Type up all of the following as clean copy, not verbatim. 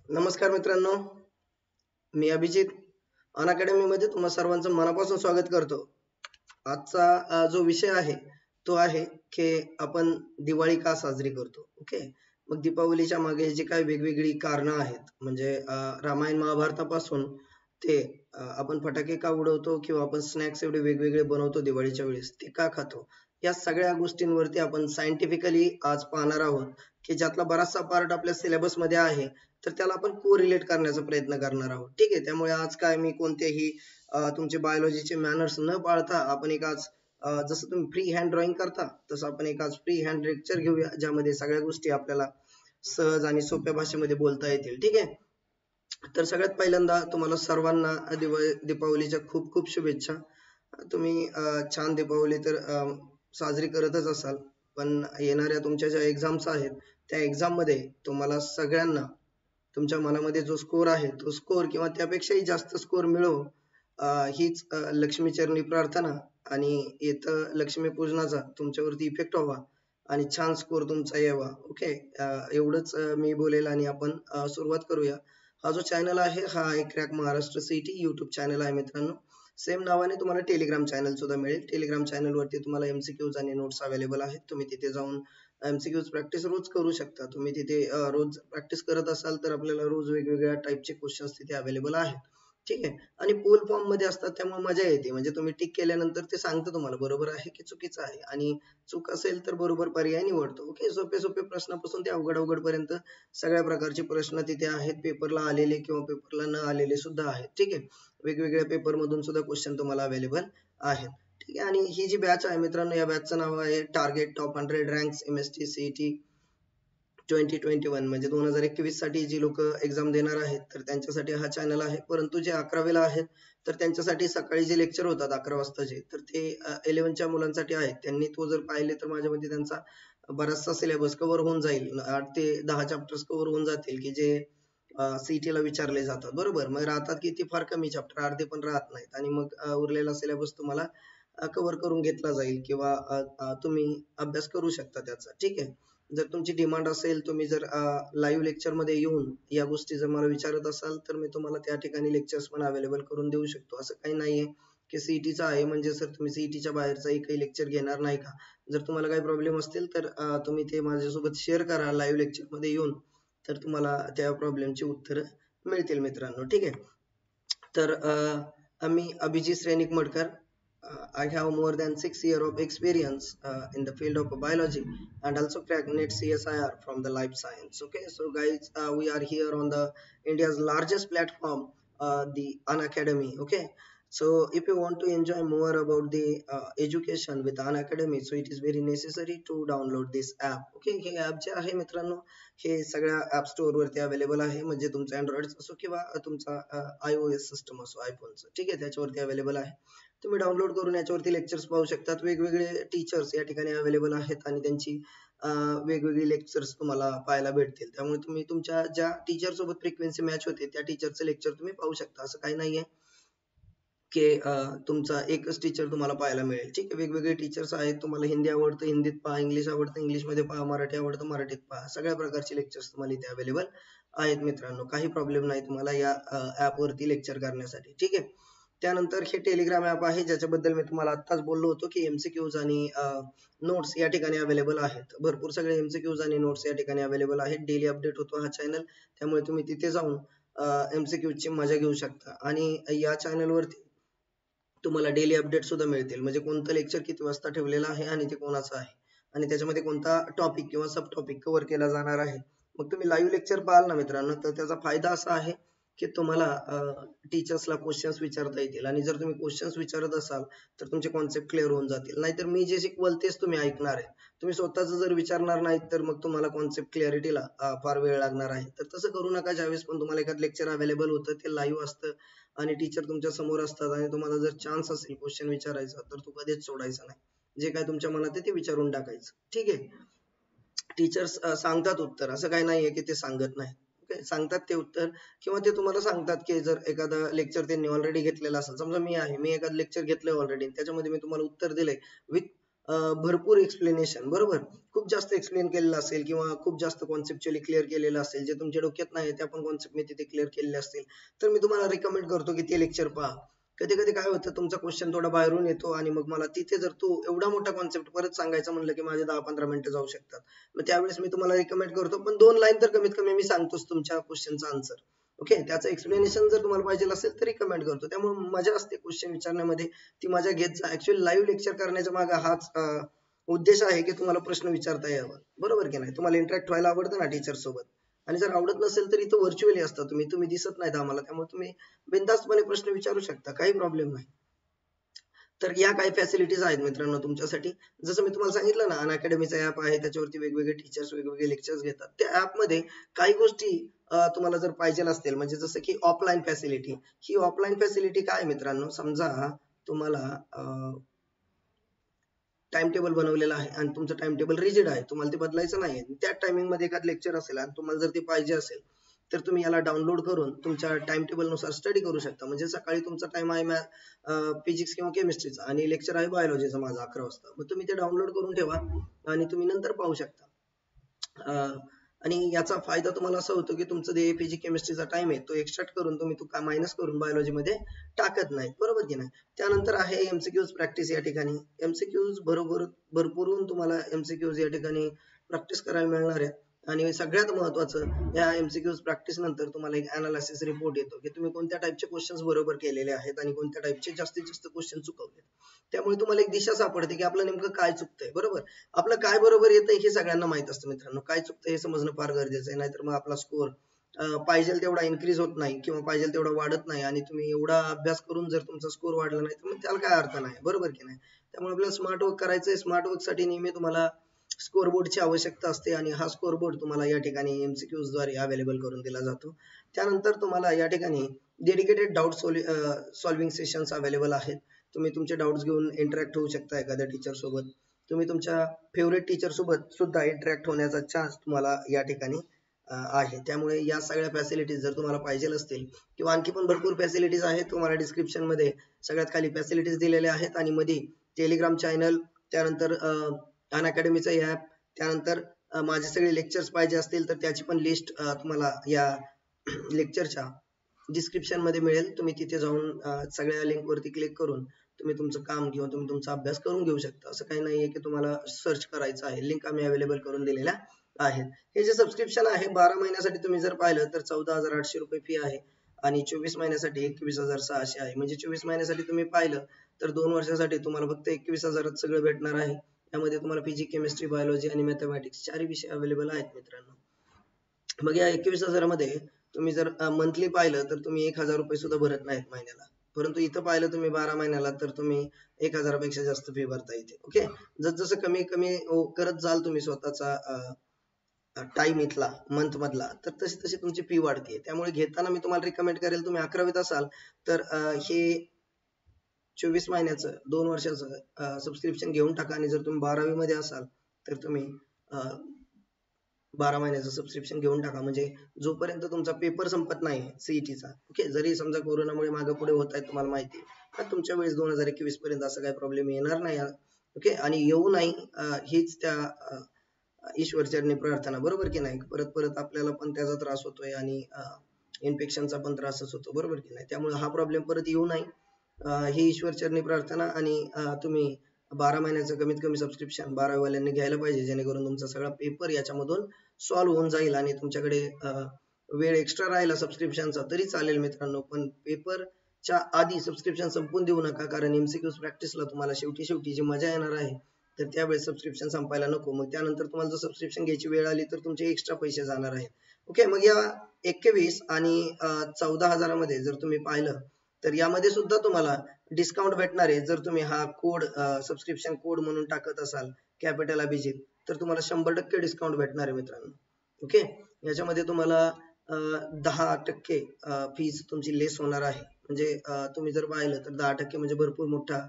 नमस्कार मित्रांनो, मी अभिजित अनअकॅडमी मध्ये तुम्हा सर्वांचं मनापासून स्वागत करतो. आजचा जो विषय आहे तो आहे की आपण दिवाळी का साजरी करतो. ओके. मग दीपावलीच्या मागे जी काही वेगवेगळी कारणं आहेत म्हणजे रामायण महाभारतापासून ते आपण फटाके का उडवतो किंवा आपण स्नॅक्स एवढे वेगवेगळे बनवतो दिवाळीच्या वेळेस ते का खातो, या सगळ्या गोष्टींवरती आपण सायंटिफिकली आज पाहणार आहोत की ज्यातला बराचसा पार्ट आपल्या सिलेबस मध्ये आहे, तर त्याला आपण कोरिलेट करण्याचा प्रयत्न करणार आहोत. ठीक आहे. त्यामुळे आज काय मी कोणतेही तुमचे बायोलॉजीचे मॅनर्स न पाळता आपण एक आज जसं तुम्ही फ्री हँड ड्रॉइंग करता तसं आपण एक आज फ्री हँड लेक्चर घेऊया, ज्यामध्ये सगळ्या गोष्टी आपल्याला सहज आणि सोप्या भाषेमध्ये बोलता येतील. ठीक आहे. तर सगळ्यात पहिल्यांदा तुम्हाला सर्वांना दीपावलीच्या खूप खूप शुभेच्छा. तुम्ही छान दीपावली तर साजरी करतच असाल, पण येणाऱ्या तुमच्या ज्या एक्झाम्स आहेत त्या एक्झाम मध्ये तुम्हाला सगळ्यांना तुमच्या मनामध्ये जो स्कोर आहे तो स्कोर किंवा त्यापेक्षाही जास्त स्कोर मिळो, हीच लक्ष्मीचरणी प्रार्थना. आणि येतं लक्ष्मीपूजनाचा तुमच्यावरती इफेक्ट व्हावा आणि छान स्कोर तुमचा यावा. ओके. एवढंच मी बोलेल आणि आपण सुरुवात करूया. हा जो चॅनल आहे हा आहे crack Maharashtra city YouTube channel आहे मित्रांनो. सेम नावाने तुम्हाला टेलिग्राम चॅनल सुद्धा मिळेल. टेलिग्राम चॅनल वरती तुम्हाला एमसीक्यूज आणि नोट्स अवेलेबल आहेत. तुम्ही तिथे जाऊन एमसीक्यूज प्रॅक्टिस रोज करू शकता. तुम्ही तिथे रोज प्रॅक्टिस करत असाल तर आपल्याला रोज वेगवेगळ्या टाईपचे क्वेश्चन्स तिथे अवेलेबल आहेत. ठीक आहे. आणि पोल फॉर्म मध्ये असतात त्यामुळे मजा येते, म्हणजे तुम्ही टिक केल्यानंतर ते सांगतं तुम्हाला बरोबर आहे की चुकीचं आहे, आणि चूक असेल तर बरोबर पर्याय निवडतो. ओके. सोपे सोपे प्रश्नापासून ते अवघड अवघड पर्यंत सगळ्या प्रकारचे प्रश्न तिथे आहेत. पेपरला आलेले किंवा पेपरला न आलेले सुद्धा आहेत. ठीक आहे. वेगवेगळ्या पेपर मधून सुद्धा क्वेश्चन तुम्हाला अवेलेबल आहेत. ठीक आहे. आणि ही जी बॅच आहे मित्रांनो, या बॅचचं नाव आहे target top 100 ranks MST CET 2021, म्हणजे 2021 साठी जी लोक एक्झाम देणार आहेत तर त्यांच्यासाठी हा चॅनल आहे. परंतु जे 11वीला आहेत तर त्यांच्यासाठी सकाळी जे लेक्चर होतात 11 वाजताचे, तर ते 11च्या मुलांसाठी आहेत. त्यांनी तो जर पाहिले तर माझ्या मते त्यांचा बराचसा सिलेबस कव्हर होऊन जाईल. 8 ते 10 चॅप्टर्स कव्हर होऊन जातील की जे सीईटी ला विचारले जातात. बरोबर. मग राहतात किती, फार कमी चॅप्टर, अर्धे पण राहत नाहीत, आणि मग उरलेला सिलेबस तुम्हाला कव्हर करून घेतला जाईल किंवा तुम्ही अभ्यास करू शकता त्याचा. ठीक आहे. जर तुमची डिमांड असेल, तुम्ही जर लाईव्ह लेक्चर मध्ये येऊन या गोष्टी जर मला विचारत असाल तर मी तुम्हाला त्या ठिकाणी लेक्चर्स पण अवेलेबल करून देऊ शकतो. असं काही नाहीये की सीईटीचा आहे म्हणजे सर तुम्ही सीईटीच्या बाहेरचा एकही लेक्चर घेणार नाही का. जर तुम्हाला काही प्रॉब्लेम असतील तर तुम्ही ते माझ्यासोबत शेअर करा लाईव्ह लेक्चर मध्ये येऊन, तर तुम्हाला त्या प्रॉब्लेमची उत्तरं मिळतील मित्रांनो. ठीक आहे. तर मी Abhijit Shrenik Madkar. I have more than 6 years of experience in the field of biology and also crack NET CSIR from the life science. Okay, so guys, we are here on the India's largest platform, the Unacademy. Okay, so if you want to enjoy more about the education with Unacademy, so it is very necessary to download this app. Okay, हे app जे आहे मित्रांनो, हे सगळ्या app store वरती available आहे, म्हणजे तुमचा अँड्रॉइड असो किंवा तुमचा iOS सिस्टम असो आयफोनचं. ठीक आहे, त्याच्यावरती अवेलेबल आहे. तुम्ही डाउनलोड करून याच्यावरती लेक्चर्स पाहू शकतात. वेगवेगळे टीचर्स या ठिकाणी अवेलेबल आहेत आणि त्यांची वेगवेगळी लेक्चर्स तुम्हाला पाहायला भेटतील. त्यामुळे तुम्ही तुमच्या ज्या टीचर सोबत फ्रिक्वेन्सी मॅच होते त्या टीचरचं लेक्चर तुम्ही पाहू शकता. असं काही नाहीये की तुमचा एकच टीचर तुम्हाला पाहायला मिळेल. ठीक आहे. वेगवेगळे टीचर्स आहेत. तुम्हाला हिंदी आवडतं हिंदीत पहा, इंग्लिश आवडतं इंग्लिशमध्ये पहा, मराठी आवडतं मराठीत पहा. सगळ्या प्रकारचे लेक्चर्स तुम्हाला इथे अवेलेबल आहेत मित्रांनो. काही प्रॉब्लेम नाही तुम्हाला या ऍप वरती लेक्चर करण्यासाठी. ठीक आहे. त्यानंतर हे टेलिग्राम ऍप आहे, ज्याच्याबद्दल मी तुम्हाला आत्ताच बोललो होतो की एमसीक्यूज आणि नोट्स या ठिकाणी अवेलेबल आहेत. भरपूर सगळे एमसीक्यूज आणि नोट्स या ठिकाणी अवेलेबल आहेत. डेली अपडेट होतो हा चॅनल, त्यामुळे तुम्ही तिथे जाऊन एमसीक्यूज ची मजा घेऊ शकता. आणि या चॅनल वरती तुम्हाला डेली अपडेट सुद्धा मिळतील, म्हणजे कोणतं लेक्चर किती वाजता ठेवलेलं आहे आणि ते कोणाचं आहे आणि त्याच्यामध्ये कोणता टॉपिक किंवा सब टॉपिक कव्हर केला जाणार आहे. मग तुम्ही लाईव्ह लेक्चर पाहाल ना मित्रांनो, तर त्याचा फायदा असा आहे की तुम्हाला टीचर्सला क्वेश्चन्स विचारता येतील, आणि जर तुम्ही क्वेश्चन्स विचारत असाल तर तुमचे कॉन्सेप्ट क्लिअर होऊन जातील. नाहीतर मी जे शिकवल तेच तुम्ही ऐकणार आहे. तुम्ही स्वतःच जर विचारणार नाहीत तर मग तुम्हाला कॉन्सेप्ट क्लॅरिटीला फार वेळ लागणार आहे. तर तसं करू नका. ज्यावेळेस पण तुम्हाला एखादं लेक्चर अवेलेबल होतं ते लाईव्ह असतं आणि टीचर तुमच्या समोर असतात, आणि तुम्हाला जर चान्स असेल क्वेश्चन विचारायचा तर तो कधीच सोडायचा नाही. जे काय तुमच्या मनात आहे ते विचारून टाकायचं. ठीक आहे. टीचर्स सांगतात उत्तर, असं काही नाहीये की ते सांगत नाही. ओके, सांगतात ते उत्तर, किंवा ते तुम्हाला सांगतात की जर एखादं लेक्चर त्यांनी ऑलरेडी घेतलेलं असेल, समजा मी एखादं लेक्चर घेतलंय ऑलरेडी, त्याच्यामध्ये मी तुम्हाला उत्तर दिलंय विथ भरपूर एक्सप्लेनेशन, बरोबर, खूप जास्त एक्सप्लेन केलेलं असेल किंवा खूप जास्त कॉन्सेप्च्युअली क्लिअर केलेलं असेल, जे तुमच्या डोक्यात नाही त्या पण कॉन्सेप्ट मी तिथे क्लिअर केलेले असतील, तर मी तुम्हाला रिकमेंड करतो की ते लेक्चर पहा. कधी कधी काय होतं, तुमचा क्वेश्चन थोडा बाहेरून येतो आणि मग मला तिथे जर तू एवढा मोठा कॉन्सेप्ट परत सांगायचं म्हणलं की माझे 10-15 मिनिटं जाऊ शकतात. मग त्यावेळेस मी तुम्हाला रिकमेंड करतो, पण 2 लाईन तर कमीत कमी मी सांगतोच तुमच्या क्वेश्चनचा आन्सर. ओके, त्याचं एक्सप्लेनेशन जर तुम्हाला पाहिजे असेल तर रिकमेंड करतो. त्यामुळे मजा असते क्वेश्चन विचारण्यामध्ये, ती मजा घेत जा. ऍक्च्युअली लाईव्ह लेक्चर करण्याच्या मागे हाच उद्देश आहे की तुम्हाला प्रश्न विचारता यावं, बरोबर की नाही. तुम्हाला इंटरॅक्ट व्हायला आवडतं ना टीचर सोबत, आणि जर आवडत नसेल तर इथं व्हर्च्युअली असता तुम्ही, तुम्ही दिसत नाहीत आम्हाला, त्यामुळे तुम्ही बिनधास्तपणे प्रश्न विचारू शकता, काही प्रॉब्लेम नाही. तर या काही फॅसिलिटीज आहेत मित्रांनो तुमच्यासाठी. जसं मी तुम्हाला सांगितलं ना, अनअकॅडमीचा ऍप आहे, त्याच्यावरती वेगवेगळे टीचर्स वेगवेगळे लेक्चर्स घेतात. त्या ऍप मध्ये काही गोष्टी तुम्हाला जर पाहिजे असतील, म्हणजे जसं की ऑफलाईन फॅसिलिटी. ही ऑफलाईन फॅसिलिटी काय मित्रांनो, समजा तुम्हाला टाइम टेबल बनवलेला आहे आणि तुमचं टाइम टेबल रिजिड आहे, तुम्हाला ते बदलायचं नाही. त्या टायमिंग मध्ये एखाद लेक्चर असेल आणि तुम्हाला जर ते पाहिजे असेल तर तुम्ही याला डाउनलोड करून तुमच्या टाइम टेबल नुसार स्टडी करू शकता. म्हणजे सकाळी तुमचा टाइम आहे फिजिक्स किंवा केमिस्ट्रीचा आणि लेक्चर आहे बायोलॉजीचा माझा 11 वाजता, मग तुम्ही ते डाउनलोड करून ठेवा आणि तुम्ही नंतर पाहू शकता. आणि याचा फायदा तुम्हाला असा होतो की तुमचं जे फिजिक्स केमिस्ट्रीचा टाइम आहे तो एक्स्ट्रॅक्ट करून तुम्ही तो मायनस करून बायोलॉजी मध्ये टाकत नाही, बरोबर की नाही. त्यानंतर आहे एमसीक्यूज प्रॅक्टिस. या ठिकाणी एमसीक्यूज भरपूरून तुम्हाला एमसीक्यूज या ठिकाणी प्रॅक्टिस करायला मिळणार आहे. आणि सगळ्यात महत्वाचं, या एमसीक्यूज प्रॅक्टिस नंतर तुम्हाला एक अनालिसिस रिपोर्ट येतो की तुम्ही कोणत्या टाइपचे क्वेश्चन्स बरोबर केलेले आहेत आणि कोणत्या टाइपचे जास्तीत जास्त क्वेश्चन चुकवले. त्यामुळे तुम्हाला एक दिशा सापडते की आपलं नेमकं काय चुकतंय, बरोबर. आपलं काय बरोबर येतंय हे सगळ्यांना माहित असतं मित्रांनो, काय चुकतंय हे समजणं फार गरजेचं आहे. नाहीतर मग आपला स्कोर पाहिजे तेवढा इन्क्रीज होत नाही किंवा पाहिजे तेवढा वाढत नाही, आणि तुम्ही एवढा अभ्यास करून जर तुमचा स्कोर वाढला नाही तर मग त्याला काय अर्थ नाही, बरोबर की नाही. त्यामुळे आपल्याला स्मार्ट वर्क करायचंय. स्मार्ट वर्क साठी नेहमी तुम्हाला स्कोर बोर्डची आवश्यकता असते आणि हा स्कोर बोर्ड तुम्हाला या ठिकाणी एमसीक्यूज द्वारे अवेलेबल करून दिला जातो. त्यानंतर तुम्हाला या ठिकाणी dedicated doubt solving sessions available आहेत. तुम्ही तुमचे डाऊट्स घेऊन इंटरॅक्ट होऊ शकता एखाद्या टीचर सोबत. तुम्ही तुमच्या फेवरेट टीचर सोबत सुद्धा इंटरॅक्ट होण्याचा चान्स तुम्हाला या ठिकाणी आहे. त्यामुळे या सगळ्या फॅसिलिटीज जर तुम्हाला पाहिजे असतील किंवा आणखी पण भरपूर फॅसिलिटीज आहेत, तुम्हाला डिस्क्रिप्शन मध्ये सगळ्यात खाली फॅसिलिटीज दिलेल्या आहेत आणि मध्ये टेलिग्राम चॅनल, त्यानंतर अनअकॅडमीचा ऍप, त्यानंतर माझे सगळे लेक्चर्स पाहिजे असतील तर त्याची पण लिस्ट तुम्हाला या लेक्चरच्या डिस्क्रिप्शन मध्ये मिळेल. तुम्ही तिथे जाऊन सगळ्या लिंक वरती क्लिक करून तुम्ही तुमचं काम किंवा तुम्ही तुमचा अभ्यास करून घेऊ शकता. असं काही नाहीये की तुम्हाला सर्च करायचं आहे, लिंक आम्ही अवेलेबल करून दिलेल्या आहेत. हे जे सबस्क्रिप्शन आहे 12 महिन्यासाठी तुम्ही जर पाहिलं तर 14,800 रुपये फी आहे आणि 24 महिन्यासाठी 21,600 आहे. म्हणजे 24 महिन्यासाठी तुम्ही पाहिलं तर 2 वर्षासाठी तुम्हाला फक्त 21,000 सगळं भेटणार आहे. त्यामध्ये तुम्हाला फिजिक्स केमिस्ट्री बायोलॉजी आणि मॅथमॅटिक्स 4 विषय अवेलेबल आहेत मित्रांनो. मग या 21,000 मध्ये तुम्ही जर मंथली पाहिलं तर तुम्ही 1,000 रुपये सुद्धा भरत नाहीत महिन्याला, परंतु इथं पाहिलं तुम्ही 12 महिन्याला तर तुम्ही 1,000 पेक्षा जास्त फी भरता येते. ओके, जसं कमी कमी करत जाल तुम्ही स्वतःचा टाइम इथला मंथ मधला, तर तशी तशी तुमची फी वाढते. त्यामुळे घेताना मी तुम्हाला रिकमेंड करेल, तुम्ही 11वीत असाल तर हे 24 महिन्याचं 2 वर्षाचं सबस्क्रिप्शन घेऊन टाका, आणि जर तुम्ही 12वी मध्ये असाल तर तुम्ही 12 महिन्याचं सबस्क्रिप्शन घेऊन टाका. म्हणजे जोपर्यंत तुमचा पेपर संपत नाही सीईटीचा, ओके, जरी समजा कोरोनामुळे मागे पुढे होत आहे तुम्हाला माहिती आहे, तर तुमच्या वेळेस 2021 पर्यंत असा काही प्रॉब्लेम येणार नाही. ओके, आणि येऊ नाही हीच त्या ईश्वर चरणी प्रार्थना, बरोबर की नाही. परत परत आपल्याला पण त्याचा त्रास होतोय आणि इन्फेक्शनचा पण त्रासच होतो, बरोबर की नाही. त्यामुळे हा प्रॉब्लेम परत येऊ नये ही ईश्वर चरणी प्रार्थना. आणि तुम्ही 12 महिन्याचं कमीत कमी सबस्क्रिप्शन 12वी वाल्यांनी घ्यायला पाहिजे, जेणेकरून तुमचा सगळा पेपर याच्यामधून सॉल्व्ह होऊन जाईल. आणि तुमच्याकडे वेळ एक्स्ट्रा राहिला सबस्क्रिप्शनचा तरी चालेल मित्रांनो, पण पेपरच्या आधी सबस्क्रिप्शन संपून देऊ नका, कारण एमसीक्यूज प्रॅक्टिसला तुम्हाला शेवटी शेवटी जी मजा येणार आहे तर त्यावेळेस सबस्क्रिप्शन संपायला नको. मग त्यानंतर तुम्हाला जर सबस्क्रिप्शन घ्यायची वेळ आली तर तुमचे एक्स्ट्रा पैसे जाणार आहेत. ओके, मग या 21 आणि 14,000 मध्ये जर तुम्ही पाहिलं तर यामध्ये सुद्धा तुम्हाला डिस्काउंट भेटणार आहे. जर तुम्ही हा कोड सबस्क्रिप्शन कोड म्हणून टाकत असाल कॅपिटल अभिजित, तर तुम्हाला 100% डिस्काउंट भेटणार आहे मित्रांनो. ओके, याच्यामध्ये तुम्हाला 10% फीज तुमची लेस होणार आहे. म्हणजे तुम्ही जर पाहिलं तर 10% म्हणजे भरपूर मोठा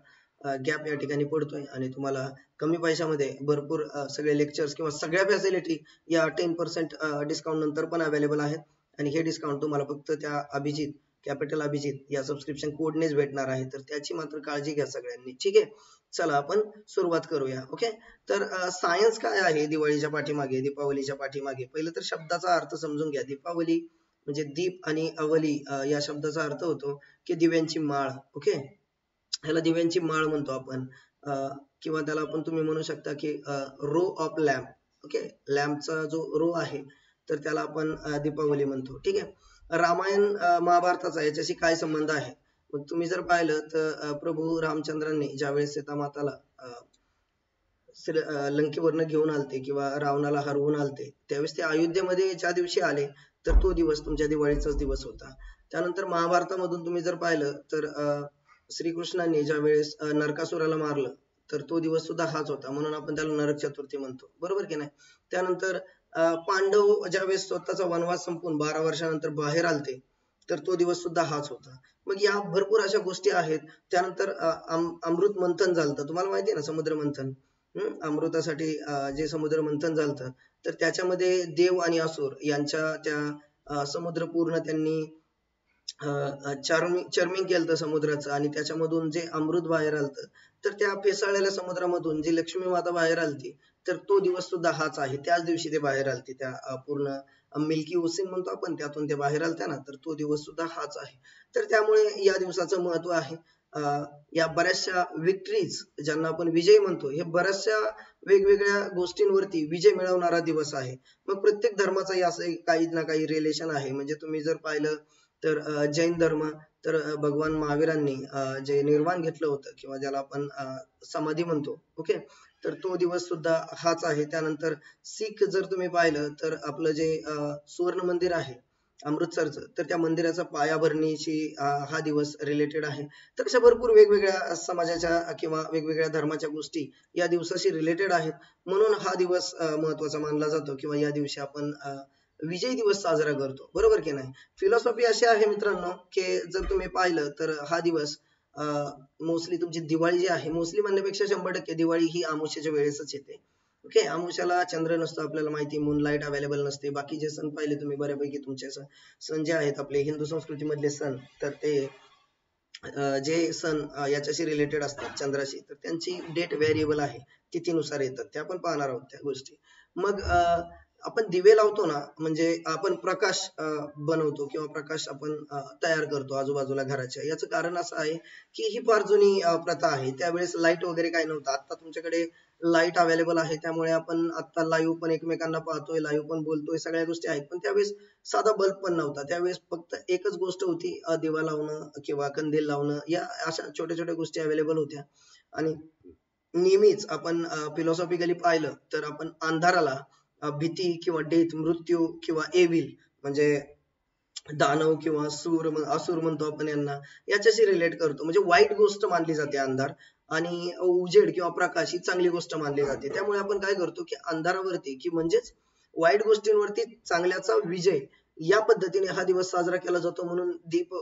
गॅप या ठिकाणी पडतोय, आणि तुम्हाला कमी पैशामध्ये भरपूर सगळे लेक्चर्स किंवा सगळ्या फॅसिलिटी या 10% डिस्काउंट नंतर पण अवेलेबल आहेत. आणि हे डिस्काउंट तुम्हाला फक्त त्या अभिजित कॅपिटल अभिजित या सबस्क्रिप्शन कोडनेच भेटणार आहे, तर त्याची मात्र काळजी घ्या सगळ्यांनी. ठीक आहे, चला आपण सुरुवात करूया. ओके, तर सायन्स काय आहे दिवाळीच्या पाठीमागे, दीपावलीच्या पाठीमागे? पहिलं तर शब्दाचा अर्थ समजून घ्या. दीपावली म्हणजे दीप आणि अवली या शब्दाचा अर्थ होतो की दिव्यांची माळ. ओके, ह्याला दिव्यांची माळ म्हणतो आपण, किंवा त्याला आपण तुम्ही म्हणू शकता की रो ऑफ लॅम्प. ओके, लॅम्पचा जो रो आहे तर त्याला आपण दीपावली म्हणतो. ठीक आहे, रामायण महाभारताचा याच्याशी काय संबंध आहे? मग तुम्ही जर पाहिलं तर प्रभू रामचंद्रांनी ज्यावेळेस सीता माताला लंकेवरनं घेऊन आलते किंवा रावणाला हरवून आलते, त्यावेळेस ते अयोध्येमध्ये ज्या दिवशी आले तर तो दिवस तुमच्या दिवाळीचाच दिवस होता. त्यानंतर महाभारतामधून तुम्ही जर पाहिलं तर श्रीकृष्णांनी ज्या वेळेस नरकासुराला मारलं तर तो दिवस सुद्धा हाच होता, म्हणून आपण त्याला नरक चतुर्थी म्हणतो. बरोबर की नाही? त्यानंतर पांडव ज्यावेळेस स्वतःचा वनवास संपून 12 वर्षानंतर बाहेर आलते तर तो दिवस सुद्धा हाच होता. मग या भरपूर अशा गोष्टी आहेत. त्यानंतर अमृत मंथन झालं, तुम्हाला माहिती आहे ना, समुद्र मंथन. अमृतासाठी जे समुद्र मंथन झालं तर त्याच्यामध्ये देव आणि असुर यांच्या त्या समुद्र पूर्ण त्यांनी चर्मिंग केलं होतं समुद्राचं, आणि त्याच्यामधून जे अमृत बाहेर आलतं तर त्या फेसाळलेल्या समुद्रामधून जी लक्ष्मी माता बाहेर आलती तर तो दिवस सुद्धा हाच आहे. त्याच दिवशी ते बाहेर आलते, त्या पूर्ण मिल्की ओसिन म्हणतो आपण, त्यातून ते बाहेर आलते ना, तर तो दिवस सुद्धा हाच आहे. तर त्यामुळे या दिवसाचं महत्व आहे. या बऱ्याचशा विक्ट्रीज ज्यांना आपण विजय म्हणतो, हे बऱ्याचशा वेगवेगळ्या गोष्टींवरती विजय मिळवणारा दिवस आहे. मग प्रत्येक धर्माचा असं काही ना काही रिलेशन आहे. म्हणजे तुम्ही जर पाहिलं तर जैन धर्म, तर भगवान महावीरांनी जे निर्वाण घेतलं होतं किंवा ज्याला आपण समाधी म्हणतो, ओके, तर तो दिवस सुद्धा हाच आहे. त्यानंतर शीख जर तुम्ही पाहिलं तर आपलं जे सुवर्ण मंदिर आहे अमृतसरचं, तर त्या मंदिराचा पायाभरणीशी हा दिवस रिलेटेड आहे. तर अशा भरपूर वेगवेगळ्या समाजाच्या किंवा वेगवेगळ्या धर्माच्या गोष्टी या दिवसाशी रिलेटेड आहेत, म्हणून हा दिवस महत्वाचा मानला जातो किंवा या दिवशी आपण विजय दिवस साजरा करतो. बरोबर की नाही? फिलॉसॉफी अशी आहे मित्रांनो की जर तुम्ही पाहिलं तर हा दिवस मोस्टली तुमची दिवाळी जी आहे, मोस्टली म्हणण्यापेक्षा 100% दिवाळी ही अमावस्येच्या वेळेसच येते. ओके, अमावस्याला चंद्र नसतो, आपल्याला माहिती, मूनलाईट अवेलेबल नसते. बाकीचे सण पाहिले तुम्ही बऱ्यापैकी, तुमचे सण जे आहेत आपले हिंदू संस्कृतीमधले सण, तर ते जे सण याच्याशी रिलेटेड असतात चंद्राशी, तर त्यांची डेट व्हेरिएबल आहे, तिथीनुसार येतात. ते आपण पाहणार आहोत त्या गोष्टी. मग आपण दिवे लावतो ना, म्हणजे आपण प्रकाश बनवतो किंवा प्रकाश आपण तयार करतो आजूबाजूला घराच्या. याचं कारण असं आहे की ही फार जुनी प्रथा आहे. त्यावेळेस लाईट वगैरे काही नव्हतं. आता तुमच्याकडे लाईट अवेलेबल आहे, त्यामुळे आपण आता लाईव्ह पण एकमेकांना पाहतोय, लाईव्ह पण बोलतोय, सगळ्या गोष्टी आहेत. पण त्यावेळेस साधा बल्ब पण नव्हता. त्यावेळेस फक्त एकच गोष्ट होती, दिवा लावणं किंवा कंदील लावणं, या अशा छोट्या छोट्या गोष्टी अवेलेबल होत्या. आणि नेहमीच आपण फिलॉसॉफिकली पाहिलं तर आपण अंधाराला भीती किंवा डेथ, मृत्यू किंवा एविल म्हणजे दानव किंवा असुर म्हणतो आपण यांना, याच्याशी रिलेट करतो. म्हणजे वाईट गोष्ट मानली जाते अंधार, आणि उजेड किंवा प्रकाश ही चांगली गोष्ट मानली जाते. त्यामुळे आपण काय करतो की अंधारावरती की म्हणजेच वाईट गोष्टींवरती चांगल्याचा विजय, या पद्धतीने हा दिवस साजरा केला जातो. म्हणून दीप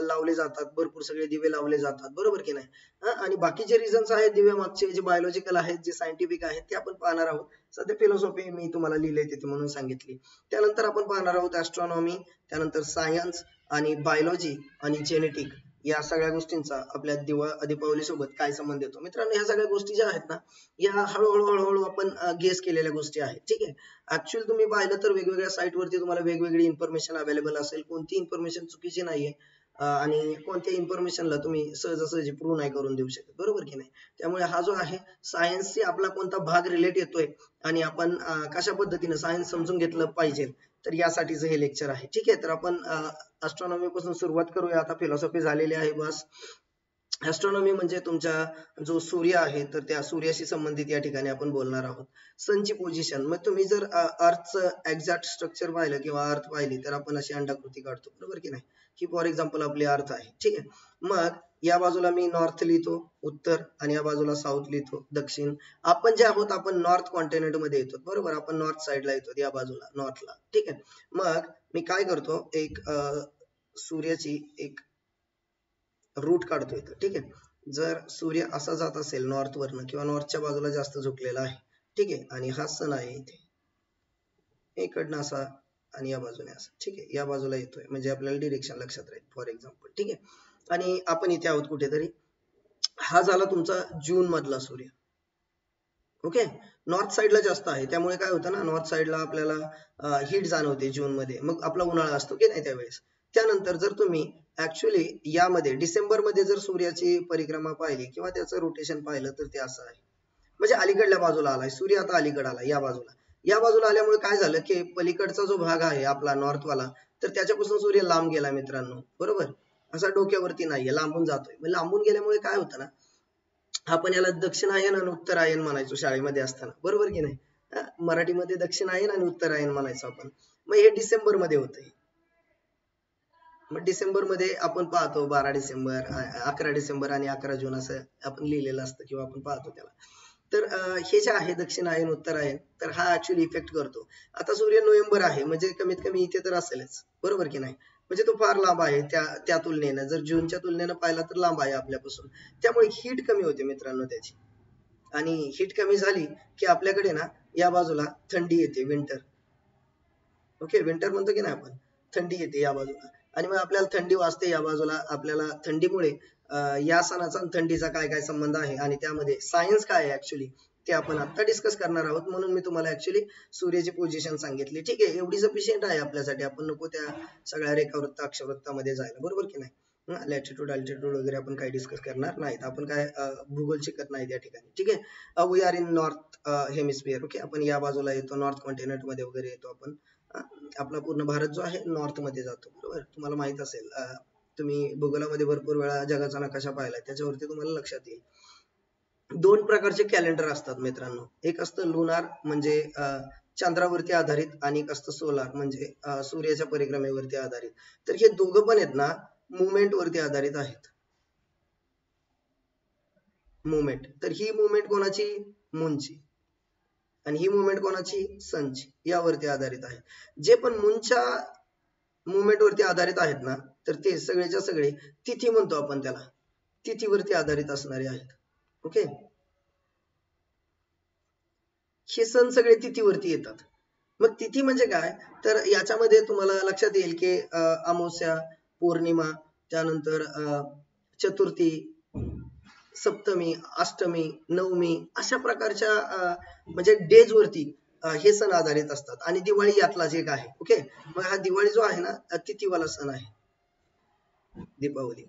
लावले जातात, भरपूर सगळे दिवे लावले जातात. बरोबर की नाही? आणि बाकीचे रिझन्स आहेत दिव्या मागचे, जे बायोलॉजिकल आहेत, जे सायंटिफिक आहेत, ते आपण पाहणार आहोत. सध्या फिलॉसॉफी मी तुम्हाला लिहिलंय तिथे म्हणून सांगितली. त्यानंतर आपण पाहणार आहोत ऍस्ट्रॉनॉमी, त्यानंतर सायन्स आणि बायोलॉजी आणि जेनेटिक, या सगळ्या गोष्टींचा आपल्या दीपावली सोबत काय संबंध येतो. मित्रांनो, ह्या सगळ्या गोष्टी ज्या आहेत ना, या हळूहळू आपण गेस केलेल्या गोष्टी आहेत. ठीक आहे, ऍक्च्युअली तुम्ही पाहिलं तर वेगवेगळ्या साईट वरती तुम्हाला वेगवेगळी इन्फॉर्मेशन अवेलेबल असेल. कोणती इन्फॉर्मेशन चुकीची नाहीये, आणि कोणत्या इन्फॉर्मेशनला तुम्ही सहजासहजी प्रूव्ह नाही करून देऊ शकत. बरोबर की नाही? त्यामुळे हा जो आहे सायन्सशी आपला कोणता भाग रिलेट येतोय आणि आपण कशा पद्धतीने सायन्स समजून घेतलं पाहिजे, तर यासाठीच हे लेक्चर आहे. ठीक आहे, तर आपण ऍस्ट्रॉनॉमी पासून सुरुवात करूया. आता फिलॉसॉफी झालेली आहे बस. ऍस्ट्रॉनॉमी म्हणजे तुमचा जो सूर्य आहे, तर त्या सूर्याशी संबंधित या ठिकाणी आपण बोलणार आहोत. सनची पोझिशन, मग तुम्ही जर अर्थचं एक्झॅक्ट स्ट्रक्चर पाहिलं किंवा अर्थ पाहिली तर आपण अशी अंडाकृती काढतो. बरोबर की नाही? ही फॉर एक्झाम्पल आपली अर्थ आहे. ठीक आहे, मग या बाजूला मी नॉर्थ लिहितो, उत्तर, आणि या बाजूला साऊथ लिहितो, दक्षिण. आपण जे आहोत आपण नॉर्थ कॉन्टिनेंट मध्ये येतो. बरोबर, आपण नॉर्थ साइडला येतो, या बाजूला नॉर्थला. ठीक आहे, मग मी काय करतो, एक सूर्याची एक रूट काढतो इथं. ठीक आहे, जर सूर्य असा जात असेल नॉर्थ वरनं किंवा नॉर्थच्या बाजूला जास्त झुकलेला आहे, ठीक आहे, आणि हा सन आहे इथे, इकडनं असा आणि या बाजूने असं, ठीक आहे, या बाजूला येतोय म्हणजे आपल्याला डिरेक्शन लक्षात राहील फॉर एक्झाम्पल, ठीक आहे. आणि आपण इथे आहोत कुठेतरी. हा झाला तुमचा जून मधला सूर्य. ओके, नॉर्थ साइडला जास्त आहे त्यामुळे काय होतं ना, नॉर्थ साइडला आपल्याला हीट जाणवते जून मध्ये, मग आपला उन्हाळा असतो की नाही त्यावेळेस. त्यानंतर जर तुम्ही ऍक्च्युली यामध्ये डिसेंबर मध्ये जर सूर्याची परिक्रमा पाहिली किंवा त्याचं रोटेशन पाहिलं तर ते असं आहे, म्हणजे अलीकडल्या बाजूला आलाय सूर्य, आता अलीकडे आला या बाजूला. या बाजूला आल्यामुळे काय झालं की पलीकडचा जो भाग आहे आपला नॉर्थवाला, तर त्याच्यापासून सूर्य लांब गेला मित्रांनो, बरोबर. असा डोक्यावरती नाहीये, लांबून जातोय. मग लांबून गेल्यामुळे काय होतं ना, आपण याला दक्षिणायन आणि उत्तरायण म्हणायचो शाळेमध्ये असताना, बरोबर की नाही. मराठीमध्ये दक्षिणायन आणि उत्तरायण म्हणायचो आपण. मग हे डिसेंबर मध्ये होतंय. मग डिसेंबर मध्ये आपण पाहतो 12 डिसेंबर, 11 डिसेंबर आणि 11 जून असं आपण लिहिलेलं असतं किंवा आपण पाहतो त्याला. तर हे जे आहे दक्षिणायन उत्तरायण, तर हा ऍक्च्युअली इफेक्ट करतो. आता सूर्य नोव्हेंबर आहे म्हणजे कमीत कमी इथे तर असेलच, बरोबर की नाही. म्हणजे तो फार लांब आहे त्या तुलनेनं, जर जूनच्या तुलनेनं पाहिला तर लांब आहे आपल्यापासून. त्यामुळे हीट कमी होते मित्रांनो त्याची. आणि हीट कमी झाली की आपल्याकडे ना या बाजूला थंडी येते, विंटर. ओके, विंटर म्हणतो की नाही आपण, थंडी येते या बाजूला. आणि मग आपल्याला थंडी वाजते या बाजूला. आपल्याला थंडीमुळे या सणाचा आणि थंडीचा काय काय संबंध आहे आणि त्यामध्ये सायन्स काय आहे ऍक्च्युली ते आपण आता डिस्कस करणार आहोत. म्हणून मी तुम्हाला ऍक्च्युली सूर्याची पोझिशन सांगितली, ठीक आहे. एवढी सफिशियंट आहे आपल्यासाठी, आपण नको त्या सगळ्या रेखावृत्त अक्षवृत्तामध्ये जायला, बरोबर की नाही. लॅटिट्यूड अल्टिट्यूड वगैरे आपण काही डिस्कस करणार नाहीत, आपण काय भूगोल शिकत नाही त्या ठिकाणी, ठीक आहे. We are in north hemisphere. Okay, आपण या बाजूला येतो, नॉर्थ कॉन्टिनेंट मध्ये वगैरे येतो आपण. आपला पूर्ण भारत जो आहे नॉर्थ मध्ये जातो, बरोबर. तुम्हाला माहित असेल, तुम्ही भूगोलामध्ये भरपूर वेळा जगाचा नकाशा पाहिला, त्याच्यावरती तुम्हाला लक्षात येईल. दोन प्रकारचे कॅलेंडर असतात मित्रांनो, एक असतं लुनार म्हणजे चंद्रावरती आधारित, आणि एक असतं सोलार म्हणजे सूर्याच्या परिक्रमेवरती आधारित. तर हे दोघं पण आहेत ना मुवमेंट वरती आधारित आहेत. मुवमेंट, तर ही मुवमेंट कोणाची, मूनची, आणि ही मुवमेंट कोणाची, सनची, यावरती आधारित आहे. जे पण मूनच्या मुवमेंट वरती आधारित आहेत ना, तर ते सगळेच्या सगळे तिथी म्हणतो आपण त्याला, तिथीवरती आधारित असणारे आहेत. ओके, हे सण सगळे तिथीवरती येतात. मग तिथी म्हणजे काय, तर याच्यामध्ये तुम्हाला लक्षात येईल की अमावस्या, पौर्णिमा, त्यानंतर चतुर्थी, सप्तमी, अष्टमी, नवमी, अशा प्रकारच्या म्हणजे डेज वरती हे सण आधारित असतात. आणि दिवाळी यातलाच एक आहे. ओके, मग हा दिवाळी जो आहे ना तिथीवाला सण आहे, दीपावली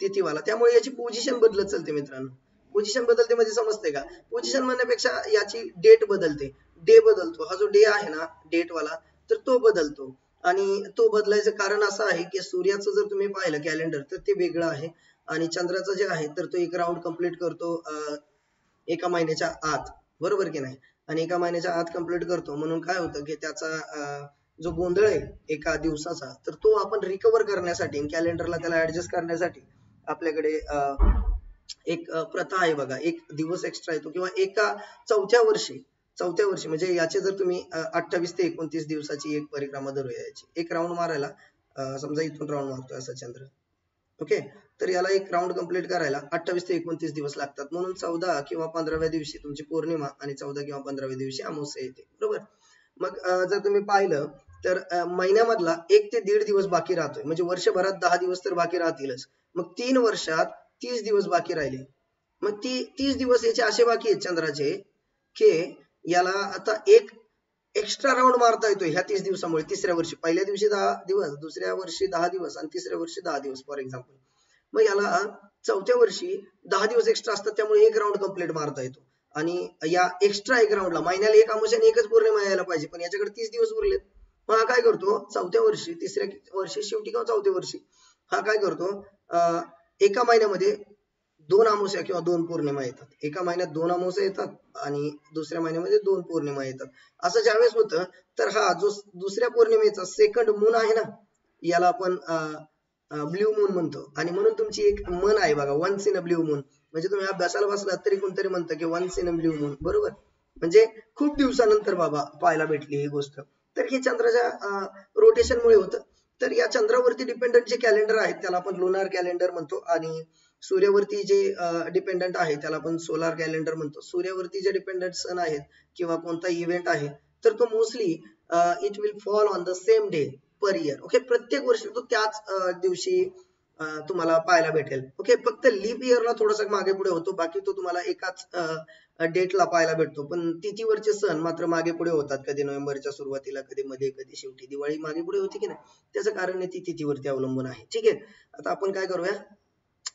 तिथीवाला. त्यामुळे याची पोझिशन बदलत चालते मित्रांनो. पोझिशन बदलते म्हणजे समजते का, पोझिशन म्हणण्यापेक्षा याची डेट बदलते, डे बदलतो. हा जो डे आहे ना डेट वाला, तर तो बदलतो. आणि तो बदलायचं कारण असं आहे की सूर्याचं जर तुम्ही पाहिलं कॅलेंडर तर ते वेगळं आहे, आणि चंद्राचं जे आहे तर तो एक राऊंड कंप्लीट करतो एका महिन्याच्या आत, बरोबर की नाही. आणि एका महिन्याच्या आत कंप्लीट करतो म्हणून काय होतं की त्याचा जो गोंधळ आहे एका दिवसाचा, तर तो आपण रिकव्हर करण्यासाठी कॅलेंडरला त्याला ऍडजस्ट करण्यासाठी आपल्याकडे एक प्रथा आहे बघा, एक दिवस एक्स्ट्रा येतो, किंवा एका चौथ्या वर्षी म्हणजे याचे जर तुम्ही 28 ते 29 दिवसाची एक परिक्रमा धरूया, याची एक राऊंड मारायला, समजा इथून राऊंड मारतोय असा चंद्र. ओके, तर याला एक राऊंड कंप्लीट करायला 28 ते 29 दिवस लागतात. म्हणून 14 किंवा 15व्या दिवशी तुमची पौर्णिमा आणि 14 किंवा 15व्या दिवशी अमावस्या येते, बरोबर. मग जर तुम्ही पाहिलं तर महिन्यामधला 1 ते 1.5 दिवस बाकी राहतोय, म्हणजे वर्षभरात 10 दिवस तर बाकी राहतीलच. मग 3 वर्षात 30 दिवस बाकी राहिले. मग 30 दिवस याचे असे बाकी आहेत चंद्राचे की याला आता एक एक्स्ट्रा राऊंड मारता येतोय ह्या 30 दिवसामुळे. तिसऱ्या वर्षी, पहिल्या दिवशी 10 दिवस, दुसऱ्या वर्षी 10 दिवस आणि तिसऱ्या वर्षी 10 दिवस फॉर एक्झाम्पल. मग याला चौथ्या वर्षी 10 दिवस एक्स्ट्रा असतात, त्यामुळे एक राऊंड कंप्लीट मारता येतो. आणि या एक्स्ट्रा एक राऊंडला महिन्याला एक अमावस्या आणि एकच पौर्णिमा यायला पाहिजे, पण याच्याकडे 30 दिवस उरलेत. मग हा काय करतो चौथ्या वर्षी, तिसऱ्या वर्षी शेवटी किंवा चौथ्या वर्षी हा काय करतो, एका महिन्यामध्ये 2 अमावस्या किंवा 2 पौर्णिमा येतात. एका महिन्यात 2 अमावस्या येतात आणि दुसऱ्या महिन्यामध्ये 2 पौर्णिमा येतात. असं ज्यावेळेस होतं तर हा जो दुसऱ्या पौर्णिमेचा सेकंड मून आहे ना, याला आपण ब्ल्यू मून म्हणतो. आणि म्हणून तुमची एक म्हण आहे बघा, once in a blue moon. म्हणजे तुम्ही अभ्यासाला बसलात तरी कोणतरी म्हणतं की once in a blue moon, बरोबर. म्हणजे खूप दिवसानंतर बाबा पाहायला भेटली ही गोष्ट. तर हे चंद्राच्या रोटेशनमुळे होतं. तर या चंद्रावरती डिपेंडंट जे कॅलेंडर आहेत त्याला आपण लुनार कॅलेंडर म्हणतो, आणि सूर्यावरती जे डिपेंडंट आहे त्याला आपण सोलार कॅलेंडर म्हणतो. सूर्यावरती जे डिपेंडंट सण आहेत किंवा कोणता इव्हेंट आहे तर तो mostly it will fall on the same day per year. Okay, प्रत्येक वर्षी तो त्याच दिवशी तुम्हाला पाहायला भेटेल. ओके, फक्त लीप इयरला थोडासा मागे पुढे होतो, बाकी तो तुम्हाला एकाच डेटला पाहायला भेटतो. पण तिथीवरचे सण मात्र मागे पुढे होतात, कधी नोव्हेंबरच्या सुरुवातीला, कधी मध्ये, कधी शेवटी. दिवाळी मागे पुढे होती की नाही, त्याचं कारण ती तिथीवरती अवलंबून आहे. ठीक आहे, आता आपण काय करूया,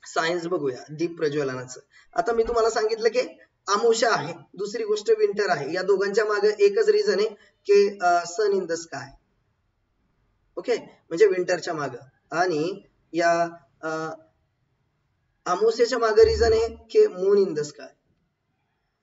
सायन्स बघूया दीप प्रज्वलनाचं. आता मी तुम्हाला सांगितलं की अमावस्या आहे, दुसरी गोष्ट विंटर आहे. या दोघांच्या मागे एकच रिझन आहे की सन इन द स्काय. ओके, म्हणजे विंटरच्या मागे. आणि या अमावस्याच्या मागे रिझन आहे की मून इन द स्काय,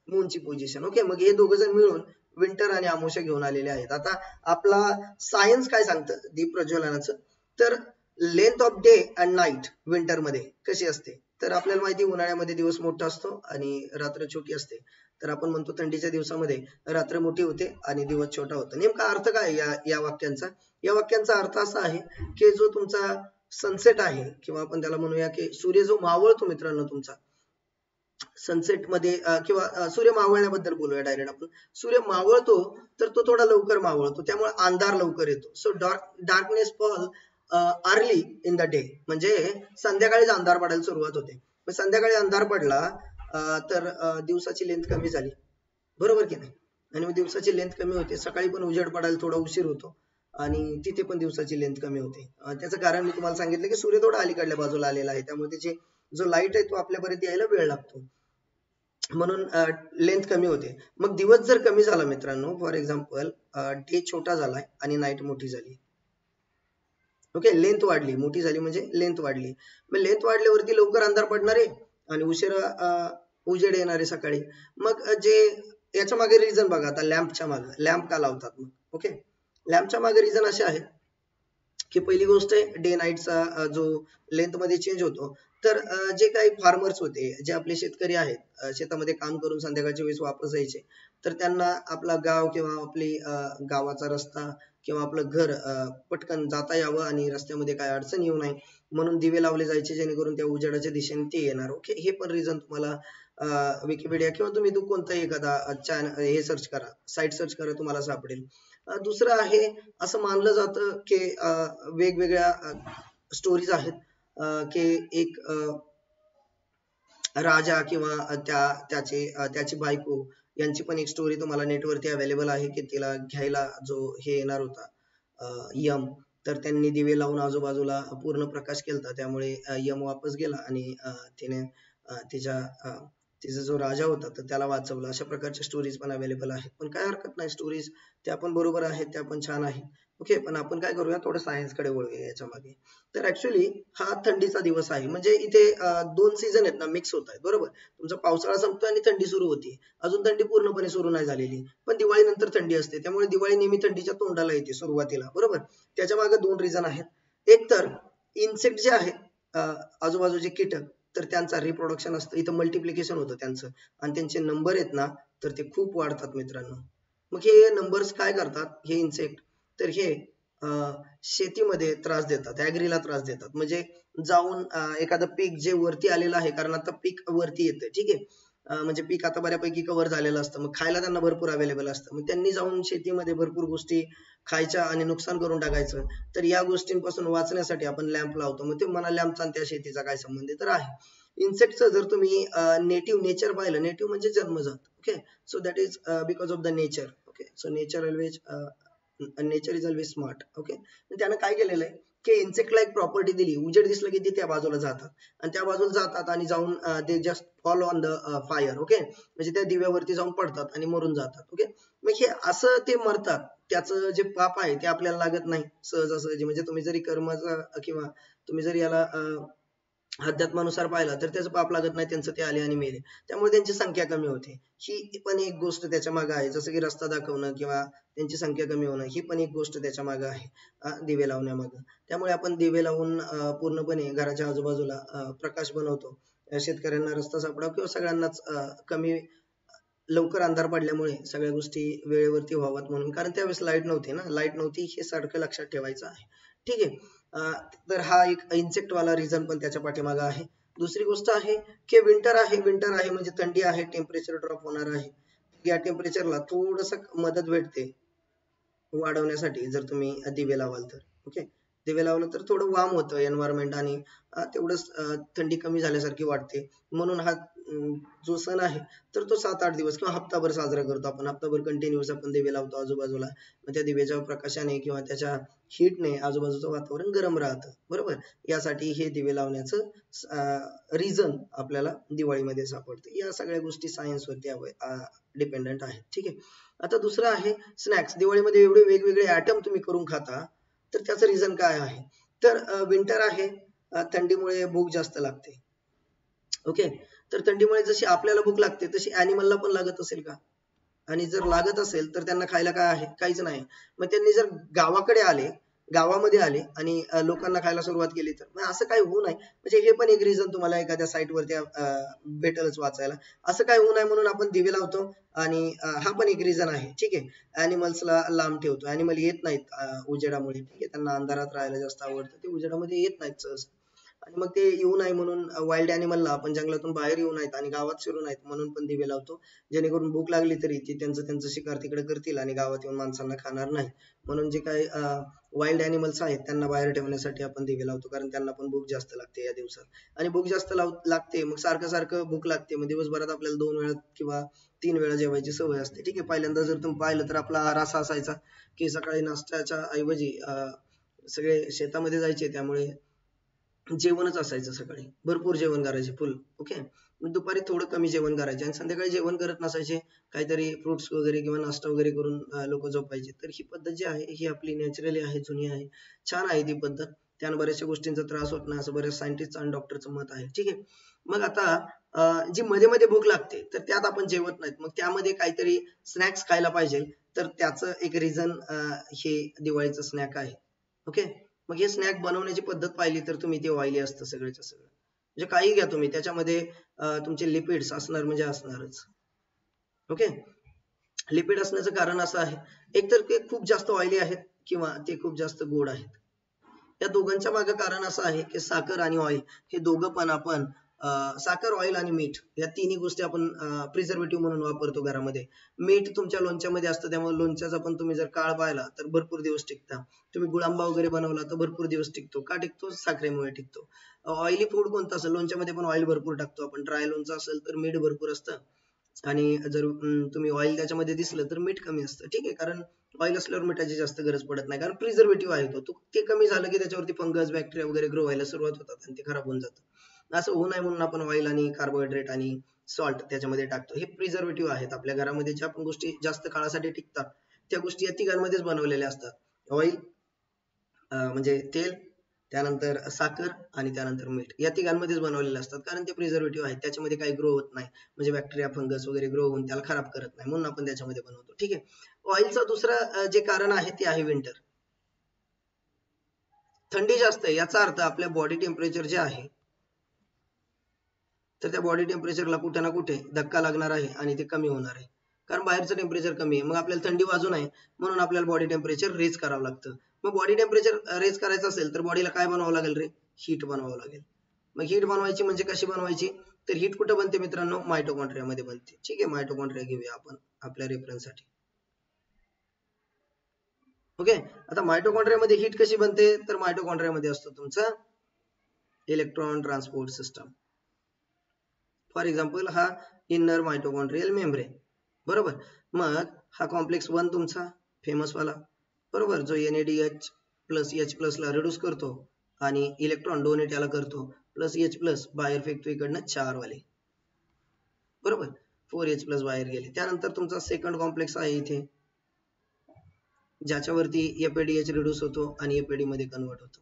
मूनची पोझिशन. ओके, मग हे दोघ जण मिळून विंटर आणि अमावस्या घेऊन आलेले आहेत. आता आपला सायन्स काय सांगतं दीप प्रज्वलनाचं, तर length of day and night winter मध्ये कशी असते, तर आपल्याला माहिती उन्हाळ्यामध्ये दिवस मोठा असतो आणि रात्र छोटी असते. तर आपण म्हणतो थंडीच्या दिवसामध्ये रात्र मोठी होते आणि दिवस छोटा होतो. नेमका अर्थ काय या वाक्यांचा? या वाक्यांचा अर्थ असा आहे की जो तुमचा सनसेट आहे, किंवा आपण त्याला म्हणूया की सूर्य जो मावळतो मित्रांनो तुमचा सनसेट मध्ये, किंवा सूर्य मावळण्याबद्दल बोलूया डायरेक्ट आपण. सूर्य मावळतो तर तो थोडा लवकर मावळतो, त्यामुळे अंधार लवकर येतो. So darkness fall early in the day, म्हणजे संध्याकाळीच अंधार पडायला सुरुवात होते. मग संध्याकाळी अंधार पडला तर दिवसाची लेंथ कमी झाली, बरोबर की नाही? आणि मग दिवसाची लेंथ कमी होते, सकाळी पण उजेड पडायला थोडा उशीर होतो आणि तिथे पण दिवसाची लेंथ कमी होते. त्याचं कारण मी तुम्हाला सांगितलं की सूर्य थोडा अलीकडल्या बाजूला आलेला आहे, त्यामुळे त्याचे जो लाईट आहे तो आपल्यापर्यंत यायला वेळ लागतो, म्हणून लेंथ कमी होते. मग दिवस जर कमी झाला मित्रांनो, फॉर एक्झाम्पल डे छोटा झालाय आणि नाईट मोठी झाली. ओके, लेंथ वाढली, मोठी झाली म्हणजे लेंथ वाढली. मग लेंथ वाढल्यावरती लवकर अंधार पडणार आहे आणि उशिरा उजेड येणार आहे सकाळी. मग जे याच्या मागे रिझन बघा, आता लॅम्पच्या मागे, लॅम्प का लावतात मग? ओके, लॅम्पच्या मागे रिझन असे आहे की पहिली गोष्ट आहे डे नाईटचा जो लेंथ मध्ये चेंज होतो. तर जे काही फार्मर्स होते, जे आपले शेतकरी आहेत, शेतामध्ये काम करून संध्याकाळच्या वेळेस वापस यायचे, तर त्यांना आपला गाव किंवा आपली गावाचा रस्ता किंवा आपलं घर पटकन जाता यावं आणि रस्त्यामध्ये काय अडचण येऊ नये म्हणून दिवे लावले जायचे, जेणेकरून त्या उजेडाच्या दिशेने ते येणार. ओके, हे पण रिझन तुम्हाला विकिपीडिया किंवा तुम्ही कोणताही एखादा चॅनल हे सर्च करा, साईट सर्च करा, तुम्हाला सापडेल. दुसरं आहे, असं मानलं जातं की वेगवेगळ्या स्टोरीज आहेत की एक राजा किंवा त्याची बायको यांची पण एक स्टोरी तुम्हाला नेटवरती अवेलेबल आहे की तिला घ्यायला जो हे येणार होता यम, तर त्यांनी दिवे लावून आजूबाजूला पूर्ण प्रकाश केलता, त्यामुळे यम वापस गेला आणि तिने तिचा जो राजा होता तर त्याला वाचवलं. अशा प्रकारच्या स्टोरीज पण अवेलेबल आहेत. पण काय हरकत नाही, स्टोरीज त्या पण बरोबर आहेत, त्या पण छान आहेत. ओके, पण आपण काय करूया, थोडं सायन्स कडे वळूया याच्या मागे. तर ऍक्च्युली हा थंडीचा दिवस आहे, म्हणजे इथे दोन सीझन आहेत ना, मिक्स होत आहेत, बरोबर. तुमचा पावसाळा संपतो आणि थंडी सुरू होती. अजून थंडी पूर्णपणे सुरू नाही झालेली, पण दिवाळी नंतर थंडी असते, त्यामुळे दिवाळी नेहमी थंडीच्या तोंडाला येते सुरुवातीला, बरोबर. त्याच्या मागे दोन रिझन आहेत. एक तर इन्सेक्ट जे आहेत, आजूबाजूचे कीटक, तर त्यांचा रिप्रोडक्शन असतं, इथं मल्टिप्लिकेशन होतं त्यांचं, आणि त्यांचे नंबर आहेत ना, तर ते खूप वाढतात मित्रांनो. मग हे नंबर्स काय करतात, हे इन्सेक्ट, तर हे शेतीमध्ये त्रास देतात, ऍग्रीला त्रास देतात. म्हणजे जाऊन एखादं पीक जे वरती आलेलं आहे, कारण आता पीक वरती येतं, ठीक आहे, म्हणजे पीक आता बऱ्यापैकी कव्हर झालेलं असतं, मग खायला त्यांना भरपूर अवेलेबल असतं, मग त्यांनी जाऊन शेतीमध्ये भरपूर गोष्टी खायच्या आणि नुकसान करून टाकायचं. तर या गोष्टींपासून वाचण्यासाठी आपण लॅम्प लावतो. मग ते म्हणा लॅम्पचा आणि त्या शेतीचा काय संबंध आहे, तर आहे. इन्सेक्टचं जर तुम्ही नेटिव्ह नेचर पाहिलं, नेटिव्ह म्हणजे जन्मजात. Okay, so that is because of the nature. Okay, so nature always nature is always smart. Okay, त्यानं काय केलेलं आहे की इन्सेक्टला एक प्रॉपर्टी दिली, उजेड दिसलं की ते त्या बाजूला जातात, आणि त्या बाजूला जातात आणि जाऊन ते just fall on the fire. Okay, म्हणजे त्या दिव्यावरती जाऊन पडतात आणि मरून जातात. ओके, मग हे असं ते मरतात, त्याचं जे पाप आहे ते आपल्याला लागत नाही सहजासहजी. म्हणजे तुम्ही जरी कर्माचा किंवा तुम्ही जरी याला अध्यात्मानुसार पाहिलं तर त्याचं पाप लागत नाही, त्यांचं ते आले आणि मेले, त्यामुळे त्यांची संख्या कमी होते. ही पण एक गोष्ट त्याच्या मागे आहे, जसं की रस्ता दाखवणं किंवा त्यांची संख्या कमी होणं, ही पण एक गोष्ट त्याच्या मागे आहे दिवे लावण्यामागं. त्यामुळे आपण दिवे लावून पूर्णपणे घराच्या आजूबाजूला प्रकाश बनवतो, शेतकऱ्यांना रस्ता सापडावा किंवा सगळ्यांनाच कमी लवकर अंधार पडल्यामुळे सगळ्या गोष्टी वेळेवरती व्हाव्यात म्हणून, कारण त्यावेळेस लाईट नव्हती ना, लाईट नव्हती हे सारखं लक्षात ठेवायचं आहे. ठीक आहे, तर हा एक इन्सेक्ट वाला रिझन पण त्याच्या पाठीमागे आहे. दुसरी गोष्ट आहे की विंटर आहे, विंटर आहे म्हणजे थंडी आहे, टेम्परेचर ड्रॉप होणार आहे. या टेम्परेचरला थोडस मदत भेटते. वाढवण्यासाठी जर तुम्ही दिवे लावाल तर. ओके, दिवे लावलं तर थोडं वार्म होतं एन्व्हायरमेंट आणि तेवढंच थंडी कमी झाल्यासारखी वाटते. म्हणून हा जो सण आहे तर तो 7-8 दिवस किंवा हप्ताभर साजरा करतो आपण. हप्ताभर कंटिन्यूअस आपण दिवे लावतो आजूबाजूला. मग त्या दिव्याच्या प्रकाशाने किंवा त्याच्या हीटने आजूबाजूचं वातावरण गरम राहतं. बरोबर, यासाठी हे दिवे लावण्याचं रिझन आपल्याला दिवाळीमध्ये सापडते. या सगळ्या गोष्टी सायन्सवरती डिपेंडंट आहेत. ठीक आहे. आता दुसरं आहे स्नॅक्स. दिवाळीमध्ये एवढे वेगवेगळे आयटम तुम्ही करून खाता, तर त्याचं रिझन काय आहे? तर विंटर आहे, थंडीमुळे भूक जास्त लागते. ओके, तर थंडीमुळे जशी आपल्याला भूक लागते तशी ॲनिमलला पण लागत असेल का? आणि जर लागत असेल तर त्यांना खायला काय आहे? काहीच नाही. मग त्यांनी जर गावामध्ये आले आणि लोकांना खायला सुरुवात केली तर मग असं काही होऊ नये. म्हणजे हे पण एक रिझन तुम्हाला एखाद्या साईटवरती भेटेलच वाचायला. असं काही होऊ नये म्हणून आपण दिवे लावतो आणि हा पण एक रिझन आहे. ठीक आहे. ॲनिमल्सला लांब ठेवतो. ॲनिमल येत नाहीत उजेडामुळे. ठीक आहे. त्यांना अंधारात राहायला जास्त आवडतं. ते उजेडामध्ये येत नाहीत सहज. आणि मग ते येऊ नये म्हणून वाईल्ड ॲनिमलला आपण जंगलातून बाहेर येऊ नयेत आणि गावात शिरू नयेत म्हणून पण दिवे लावतो. जेणेकरून भूक लागली तरी ते त्यांचं शिकार तिकडे करतील आणि गावात येऊन माणसांना खाणार नाही. म्हणून जे काही वाईल्ड ॲनिमल्स आहेत त्यांना बाहेर ठेवण्यासाठी आपण दिवे लावतो. कारण त्यांना पण भूक जास्त लागते या दिवसात. आणि भूक जास्त लागते, मग सारखं भूक लागते. मग दिवसभरात आपल्याला 2 वेळा किंवा 3 वेळा जेवायची सवय असते. ठीक आहे. पहिल्यांदा जर तुम्ही पाहिलं तर आपला आहार असा असायचा की सकाळी नाश्त्याच्या ऐवजी सगळे शेतामध्ये जायचे, त्यामुळे जेवणच असायचं सकाळी. भरपूर जेवण करायचे फुल. ओके. मग दुपारी थोडं कमी जेवण करायचे आणि संध्याकाळी जेवण करत नसायचे. काहीतरी फ्रुट्स वगैरे किंवा नाश्ता वगैरे करून लोक झोपायचे. तर ही पद्धत जी आहे ही आपली नॅचरली आहे, जुनी आहे. छान आहे ती पद्धत. त्यानं बऱ्याचशा गोष्टींचा त्रास होत नाही असं बऱ्याच सायंटिस्ट आणि डॉक्टरचं मत आहे. ठीक आहे. मग आता जी मध्ये भूक लागते तर त्यात आपण जेवत नाहीत. मग त्यामध्ये काहीतरी स्नॅक्स खायला पाहिजे. तर त्याचं एक रिझन हे दिवाळीचं स्नॅक आहे. ओके. मग हे स्नॅक बनवण्याची पद्धत पाहिली तर तुम्ही ते ऑइली असतं सगळ्याच्या सगळं. म्हणजे काही घ्या तुम्ही त्याच्यामध्ये तुमचे लिपिड्स असणार म्हणजे असणारच. ओके. लिपिड असण्याचं कारण असं आहे, एकतर ते खूप जास्त ऑइली आहेत किंवा ते खूप जास्त गोड आहेत. या दोघांच्या मागे कारण असं आहे की साखर आणि ऑइल हे दोघं पण आपण साखर, ऑइल आणि मीठ या तिन्ही गोष्टी आपण प्रिझर्वेटिव्ह म्हणून वापरतो घरामध्ये. मीठ तुमच्या लोणच्यामध्ये असतं, त्यामुळे लोणच्याचा पण तुम्ही जर काळ पाहिला तर भरपूर दिवस टिकता. तुम्ही गुळांबा वगैरे बनवला तर भरपूर दिवस टिकतो. का टिकतो? साखरेमुळे टिकतो. ऑइली फूड कोणतं असेल, लोणच्यामध्ये पण ऑइल भरपूर टाकतो आपण. ड्राय लोणचं असेल तर मीठ भरपूर असतं आणि जर तुम्ही ऑइल त्याच्यामध्ये दिसलं तर मीठ कमी असतं. ठीक आहे. कारण ऑइल असल्यावर मिठाची जास्त गरज पडत नाही, कारण प्रिझर्वेटिव्ह आहे तो. ते कमी झालं की त्याच्यावरती फंगस, बॅक्टेरिया वगैरे ग्रो व्हायला सुरुवात होतात आणि ते खराब होऊन जातं. असं होऊ नये म्हणून आपण ऑइल आणि कार्बोहायड्रेट आणि सॉल्ट त्याच्यामध्ये टाकतो. हे प्रिझर्वेटिव्ह आहेत. आपल्या घरामध्ये ज्या पण गोष्टी जास्त काळासाठी टिकतात त्या गोष्टी या तिघांमध्येच बनवलेल्या असतात. ऑइल म्हणजे तेल, त्यानंतर साखर आणि त्यानंतर मीठ या तिघांमध्येच बनवलेले असतात. कारण ते प्रिझर्वेटिव्ह आहेत. त्याच्यामध्ये काही ग्रो होत नाही. म्हणजे बॅक्टेरिया, फंगस वगैरे ग्रो होऊन त्याला खराब करत नाही, म्हणून आपण त्याच्यामध्ये बनवतो. ठीक आहे. ऑइलचं दुसरं जे कारण आहे ते आहे विंटर. थंडी जास्त आहे याचा अर्थ आपल्या बॉडी टेम्परेचर जे आहे तर त्या बॉडी टेम्परेचरला कुठे ना कुठे धक्का लागणार आहे आणि ते कमी होणार आहे. कारण बाहेरचं टेम्परेचर कमी आहे. मग आपल्याला थंडी वाजू नये म्हणून आपल्याला बॉडी टेम्परेचर रेज करावं लागतं. मग बॉडी टेम्परेचर रेज करायचं असेल तर बॉडीला काय बनवावं लागेल रे? हीट बनवावं लागेल. मग हीट बनवायची म्हणजे कशी बनवायची? तर हीट कुठं बनते मित्रांनो? मायटोकॉन्ड्रियामध्ये बनते. ठीक आहे. मायटोकॉन्ड्रिया घेऊया आपण आपल्या रेफरन्ससाठी. ओके. आता मायटोकॉन्ड्रियामध्ये हीट कशी बनते? तर मायटोकॉन्ड्रियामध्ये असतो तुमचा electron transport system. For example हा इनर मायटोकॉन्ड्रियल मेम्ब्रेन. बरोबर. मग हा कॉम्प्लेक्स 1 तुमचा फेमस वाला, बरोबर, जो NADH प्लस H प्लस ला रिड्यूस करतो आणि इलेक्ट्रॉन डोनेट याला करतो, प्लस H प्लस बाहेर फेकतो इकडनं 4 वाले. बरोबर. 4H प्लस बाहेर गेले. त्यानंतर तुमचा सेकंड कॉम्प्लेक्स आहे इथे, ज्याच्यावरती FADH रिड्यूस होतो आणि FAD मध्ये कन्वर्ट होतो.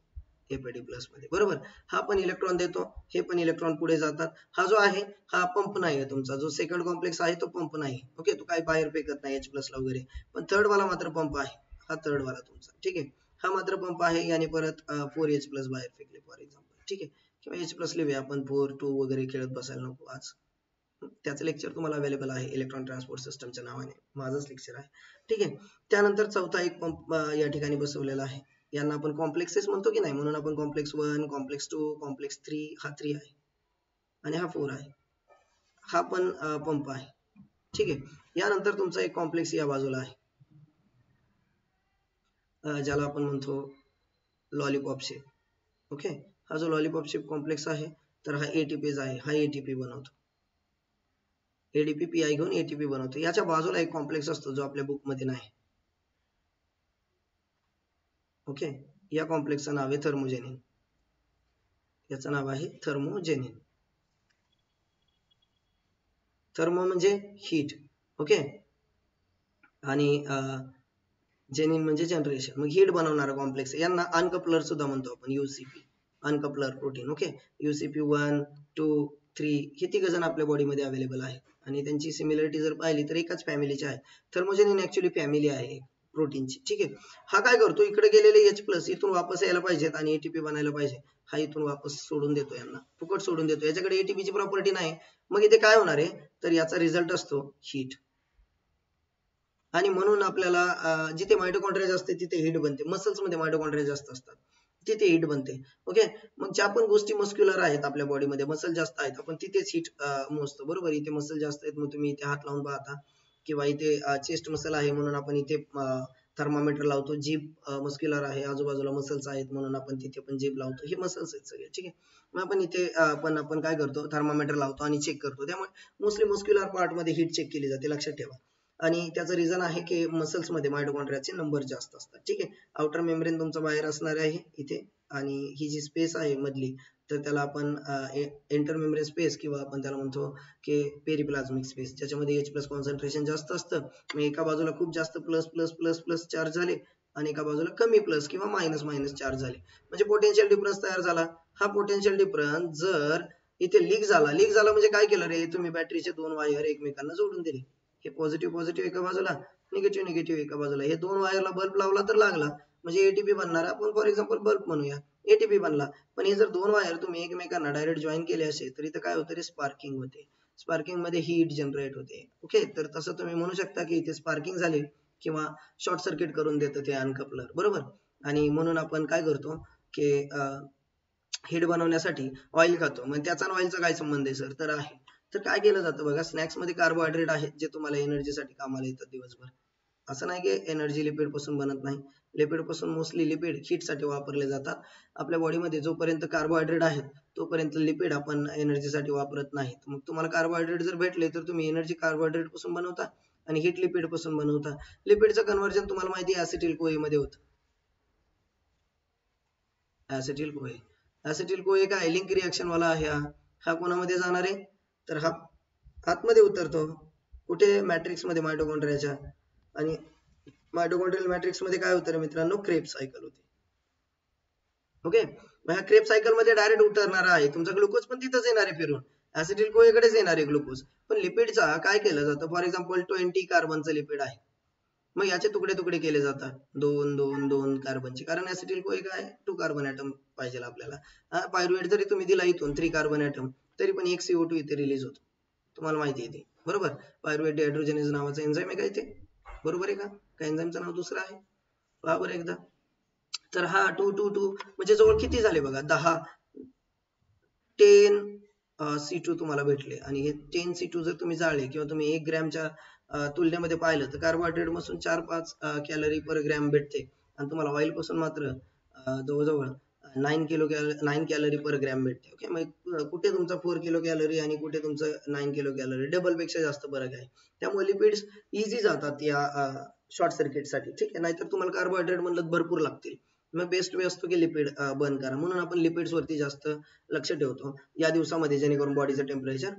FAD प्लस मध्ये. बरोबर. हा पण इलेक्ट्रॉन देतो, हे पण इलेक्ट्रॉन पुढे जातात. हा जो आहे हा पंप नाहीये तुमचा, जो सेकंड कॉम्प्लेक्स आहे तो पंप नाही. ओके. तो काही बाहेर फेकत नाही H प्लस ला वगैरे. पण थर्ड वाला मात्र पंप आहे. हा थर्ड वाला तुमचा. ठीक आहे. हा मात्र पंप आहे, याने परत 4H प्लस बाहेर फेकले फॉर एक्झाम्पल. ठीक आहे. किंवा H प्लस लिहूया आपण, 4, 2 वगैरे खेळत बसायला नको आज. त्याचं लेक्चर तुम्हाला अवेलेबल आहे इलेक्ट्रॉन ट्रान्सपोर्ट सिस्टमच्या नावाने. माझंच लेक्चर आहे. ठीक आहे. त्यानंतर चौथा एक पंप या ठिकाणी बसवलेला आहे. यांना आपण कॉम्प्लेक्सेस म्हणतो की नाही, म्हणून आपण कॉम्प्लेक्स 1, कॉम्प्लेक्स 2, कॉम्प्लेक्स 3, हा 3 आहे आणि हा 4 आहे. हा पण पंप आहे. ठीक आहे. यानंतर तुमचा एक कॉम्प्लेक्स या बाजूला आहे. ज्याला आपण म्हणतो लॉलीपॉप शेप. ओके, हा जो लॉलीपॉप शेप कॉम्प्लेक्स आहे तर हा एटीपीज आहे, हा एटीपी बनवतो. एडीपी पीआय घेऊन एटीपी बनवतो. याच्या बाजूला एक कॉम्प्लेक्स असतो जो आपल्या बुक मध्ये नाही. ओके, या कॉम्प्लेक्सचं नाव आहे थर्मोजेनिन. याचं नाव आहे थर्मोजेनिन. थर्मो म्हणजे हीट. ओके, आणि जेनिन म्हणजे जनरेशन. मग हीट बनवणारा कॉम्प्लेक्स, यांना अनकपलर सुद्धा म्हणतो आपण, यूसीपी, अनकपलर प्रोटीन. ओके, यूसीपी 1, 2, 3 हे तिघ जण आपल्या बॉडीमध्ये अवेलेबल आहेत आणि त्यांची सिमिलरिटी जर पाहिली तर एकाच फॅमिलीची आहे. थर्मोजेनिन ऍक्च्युली फॅमिली आहे प्रोटीनची. ठीक आहे, हा काय करतो, इकडे गेलेले H+ इथून वापस यायला पाहिजेत आणि एटीपी बनायला पाहिजे. हा इथून वापस सोडून देतो, यांना फुकट सोडून देतो. याच्याकडे एटीपीची प्रॉपर्टी नाही. मग इथे काय होणार आहे, तर याचा रिझल्ट असतो हीट. आणि म्हणून आपल्याला जिथे मायटोकॉन्ड्रिया असते तिथे हीट बनते. मसल्स मध्ये मायटोकॉन्ड्रिया जास्त असतात तिथे हीट बनते. ओके, मग ज्या पण गोष्टी मस्क्युलर आहेत आपल्या बॉडीमध्ये, मसल जास्त आहेत, आपण तिथेच हीट मोजतो. बरोबर, इथे मसल जास्त आहेत मग तुम्ही इथे हात लावून पाहता, किंवा इथे चेस्ट मसल आहे म्हणून आपण इथे थर्मामीटर लावतो. जीभ मस्क्युलर आहे, आजूबाजूला मसल्स आहेत म्हणून आपण तिथे पण जीभ लावतो. हे मसल्स आहेत सगळे. ठीक आहे, मग आपण इथे आपण काय करतो, थर्मामीटर लावतो आणि चेक करतो. त्यामुळे मोस्टली मस्क्युलर पार्ट मध्ये हीट चेक केली जाते, लक्षात ठेवा. आणि त्याचं रिझन आहे की मसल्स मध्ये मायटोकॉन्ड्रियाचे नंबर जास्त असतात. ठीक आहे, आउटर मेम्ब्रेन तुमचं बाहेर असणार आहे इथे, आणि ही जी स्पेस आहे मधली तर त्याला आपण इंटर मेम्ब्रेन स्पेस किंवा आपण त्याला म्हणतो की पेरिप्लाझ्मिक स्पेस, ज्याच्यामध्ये H+ कॉन्सन्ट्रेशन जास्त असतं. मग एका बाजूला खूप जास्त plus plus plus plus charge झाले आणि एका बाजूला कमी प्लस किंवा मायनस मायनस चार्ज झाले, म्हणजे पोटेन्शियल डिफरन्स तयार झाला. हा पोटेन्शियल डिफरन्स जर इथे लीक झाला म्हणजे काय केलं रे, तुम्ही बॅटरीचे दोन वायर एकमेकांना जोडून दिले. हे पॉझिटिव्ह पॉझिटिव्ह एका बाजूला, निगेटिव्ह निगेटिव्ह एका बाजूला. हे दोन वायरला बल्ब लावला तर लागला, म्हणजे एटीपी बनणार. आपण फॉर एक्झाम्पल बल्ब म्हणूया, एटीपी बनला. पण हे जर दोन वायर तुम्ही एकमेकांना डायरेक्ट जॉईन केले असेल तर इथं काय होतं रे, स्पार्किंग होते. स्पार्किंग मध्ये हीट जनरेट होते. ओके, तर तसं तुम्ही म्हणू शकता की इथे स्पार्किंग झाली किंवा शॉर्ट सर्किट करून देतं ते अनकपलर. बरोबर, आणि म्हणून आपण काय करतो की हीट बनवण्यासाठी ऑइल खातो. मग त्याचा ऑइलचा काय संबंध आहे सर, तर आहे. तर काय केलं जातं बघा, स्नॅक्स मध्ये कार्बोहायड्रेट आहेत जे तुम्हाला एनर्जीसाठी कामाला येतात दिवसभर. असं नाही की एनर्जी लिपिड पासून बनत नाही, लिपिड पासून मोस्टली लिपिड हीट साठी वापरले जातात. आपल्या बॉडीमध्ये जोपर्यंत कार्बोहायड्रेट आहेत तोपर्यंत लिपिड आपण एनर्जीसाठी वापरत नाहीत. मग तुम्हाला कार्बोहायड्रेट जर भेटले तर तुम्ही एनर्जी कार्बोहायड्रेट पासून बनवता आणि हीट लिपिड पासून बनवता. लिपिडचं कन्व्हर्जन तुम्हाला माहिती आहे ऍसिटिल कोई मध्ये होतं. ऍसिटिल कोई, ऍसिटिल कोई काय लिंक रिएक्शन वाला आहे. हा कोणामध्ये जाणार आहे, तर हा आतमध्ये उतरतो. कुठे, मॅट्रिक्स मध्ये मायटोकॉन्ड्रियाच्या. आणि मायटोकॉन्ड्रियल मॅट्रिक्स मध्ये काय होतं मित्रांनो, क्रेब सायकल होते. ओके, ह्या क्रेब सायकल मध्ये डायरेक्ट उतरणार आहे तुमचा ग्लुकोज, पण तिथंच येणार आहे फिरून, ऍसिटिल कोईकडेच येणार आहे ग्लुकोज. पण लिपिडचा काय केलं जातं, फॉर एक्झाम्पल 20 कार्बनचं लिपिड आहे, मग याचे तुकडे तुकडे केले जातात, दोन दोन दोन कार्बनचे, कारण ऍसिटिल कोई काय 2 कार्बन ऍटम पाहिजे आपल्याला. पायरुवेट जरी तुम्ही दिला इथून 3 कार्बन ऍटम तरी पण एक CO2 इथे रिलीज होतो, तुम्हाला माहिती आहे ते. बरोबर, पायरुवेट डिहायड्रोजनेज नावाचा एन्झाइम आहे का इथे, बरोबर आहे का, काय एन्झाइमचं नाव दुसरं आहे, पहा बरं एकदा. तर हा 2 2 2 म्हणजे जवळ किती झाले बघा, 10 10 C2 तुम्हाला भेटले. आणि हे 10 C2 जर तुम्ही जाळले किंवा तुम्ही 1 ग्रॅमच्या तुलनेमध्ये पाहिलं तर कार्बोहायड्रेट पासून 4-5 कॅलरी पर ग्रॅम भेटते, आणि तुम्हाला ऑइल पासून मात्र जवळजवळ 9 कॅलरी पर ग्रॅम भेटते. ओके, मग कुठे तुमचा 4 किलो कॅलरी आणि कुठे तुमचं 9 किलो कॅलरी, डबल पेक्षा जास्त फरक आहे. त्यामुळे लिपिड्स इझी जातात या शॉर्ट सर्किट साठी. ठीक आहे, नाहीतर तुम्हाला कार्बोहायड्रेट म्हणलं भरपूर लागतील. मग बेस्ट वे असतो की लिपिड बर्न करा, म्हणून आपण लिपिड्स वरती जास्त लक्ष ठेवतो या दिवसामध्ये, जेणेकरून बॉडीचं टेम्परेचर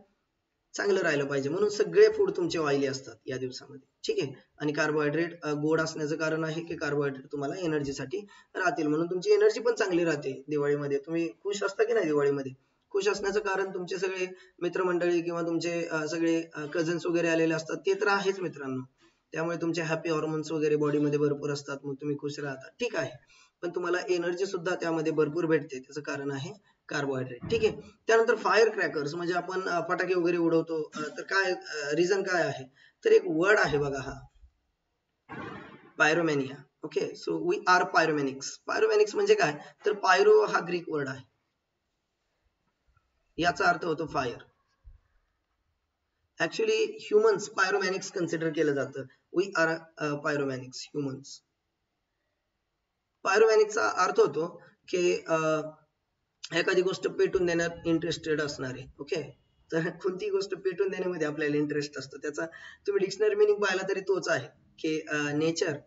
चांगलं राहिलं पाहिजे. म्हणून सगळे फूड तुमचे ऑइली असतात या दिवसामध्ये. ठीक आहे, आणि कार्बोहायड्रेट गोड असण्याचं कारण आहे की कार्बोहायड्रेट तुम्हाला एनर्जीसाठी राहतील, म्हणून तुमची एनर्जी पण चांगली राहते. दिवाळीमध्ये तुम्ही खुश असता की नाही, दिवाळीमध्ये खुश असण्याचं कारण तुमचे सगळे मित्रमंडळी किंवा तुमचे सगळे कझन्स वगैरे आलेले असतात, ते तर आहेच मित्रांनो. त्यामुळे तुमचे हॅपी हॉर्मोन्स वगैरे बॉडीमध्ये भरपूर असतात, मग तुम्ही खुश राहता. ठीक आहे, पण तुम्हाला एनर्जी सुद्धा त्यामध्ये भरपूर भेटते, त्याचं कारण आहे कार्बोहायड्रेट. ठीक आहे, त्यानंतर फायर क्रॅकर्स म्हणजे आपण फटाके वगैरे उडवतो, तर काय रिझन काय आहे, तर एक वर्ड आहे बघा, हा pyromania. Okay, so we are pyromaniacs. Pyromaniacs म्हणजे काय, तर पायरो हा ग्रीक वर्ड आहे, याचा अर्थ होतो fire. Actually humans pyromaniacs consider केलं जातं. We are pyromaniacs, humans. पायरोमॅनिकचा अर्थ होतो की एखादी गोष्ट पेटून देण्यात इंटरेस्टेड असणारे. ओके, तर कोणती गोष्ट पेटून देण्यामध्ये आपल्याला इंटरेस्ट असतो, त्याचा तुम्ही डिक्शनरी मिनिंग पाहिला तरी तोच आहे की nature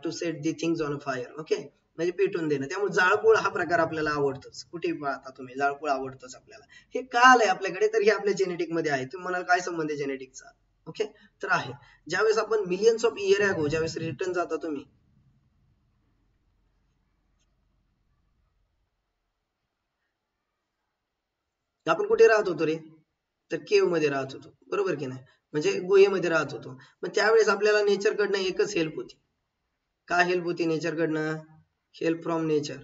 to set the things on fire. Okay, म्हणजे पेटून देणं. त्यामुळे जाळपोळ हा प्रकार आपल्याला आवडतोच. कुठेही पाहता तुम्ही जाळपोळ आवडतोच आपल्याला. हे का आलंय आपल्याकडे, तर हे आपल्या जेनेटिक मध्ये आहे. तुम्ही म्हणाल काय संबंध आहे जेनेटिकचा? ओके, तर आहे. ज्यावेळेस आपण मिलियन्स ऑफ इयर अगो ज्यावेळेस रिटर्न जाता तुम्ही, आपण कुठे राहत होतो रे, तर केव्ह मध्ये राहत होतो, बरोबर की नाही, म्हणजे गुहेमध्ये राहत होतो. मग त्यावेळेस आपल्याला नेचर कडनं एकच हेल्प होती. काय हेल्प होती नेचर कडनं? Help from nature.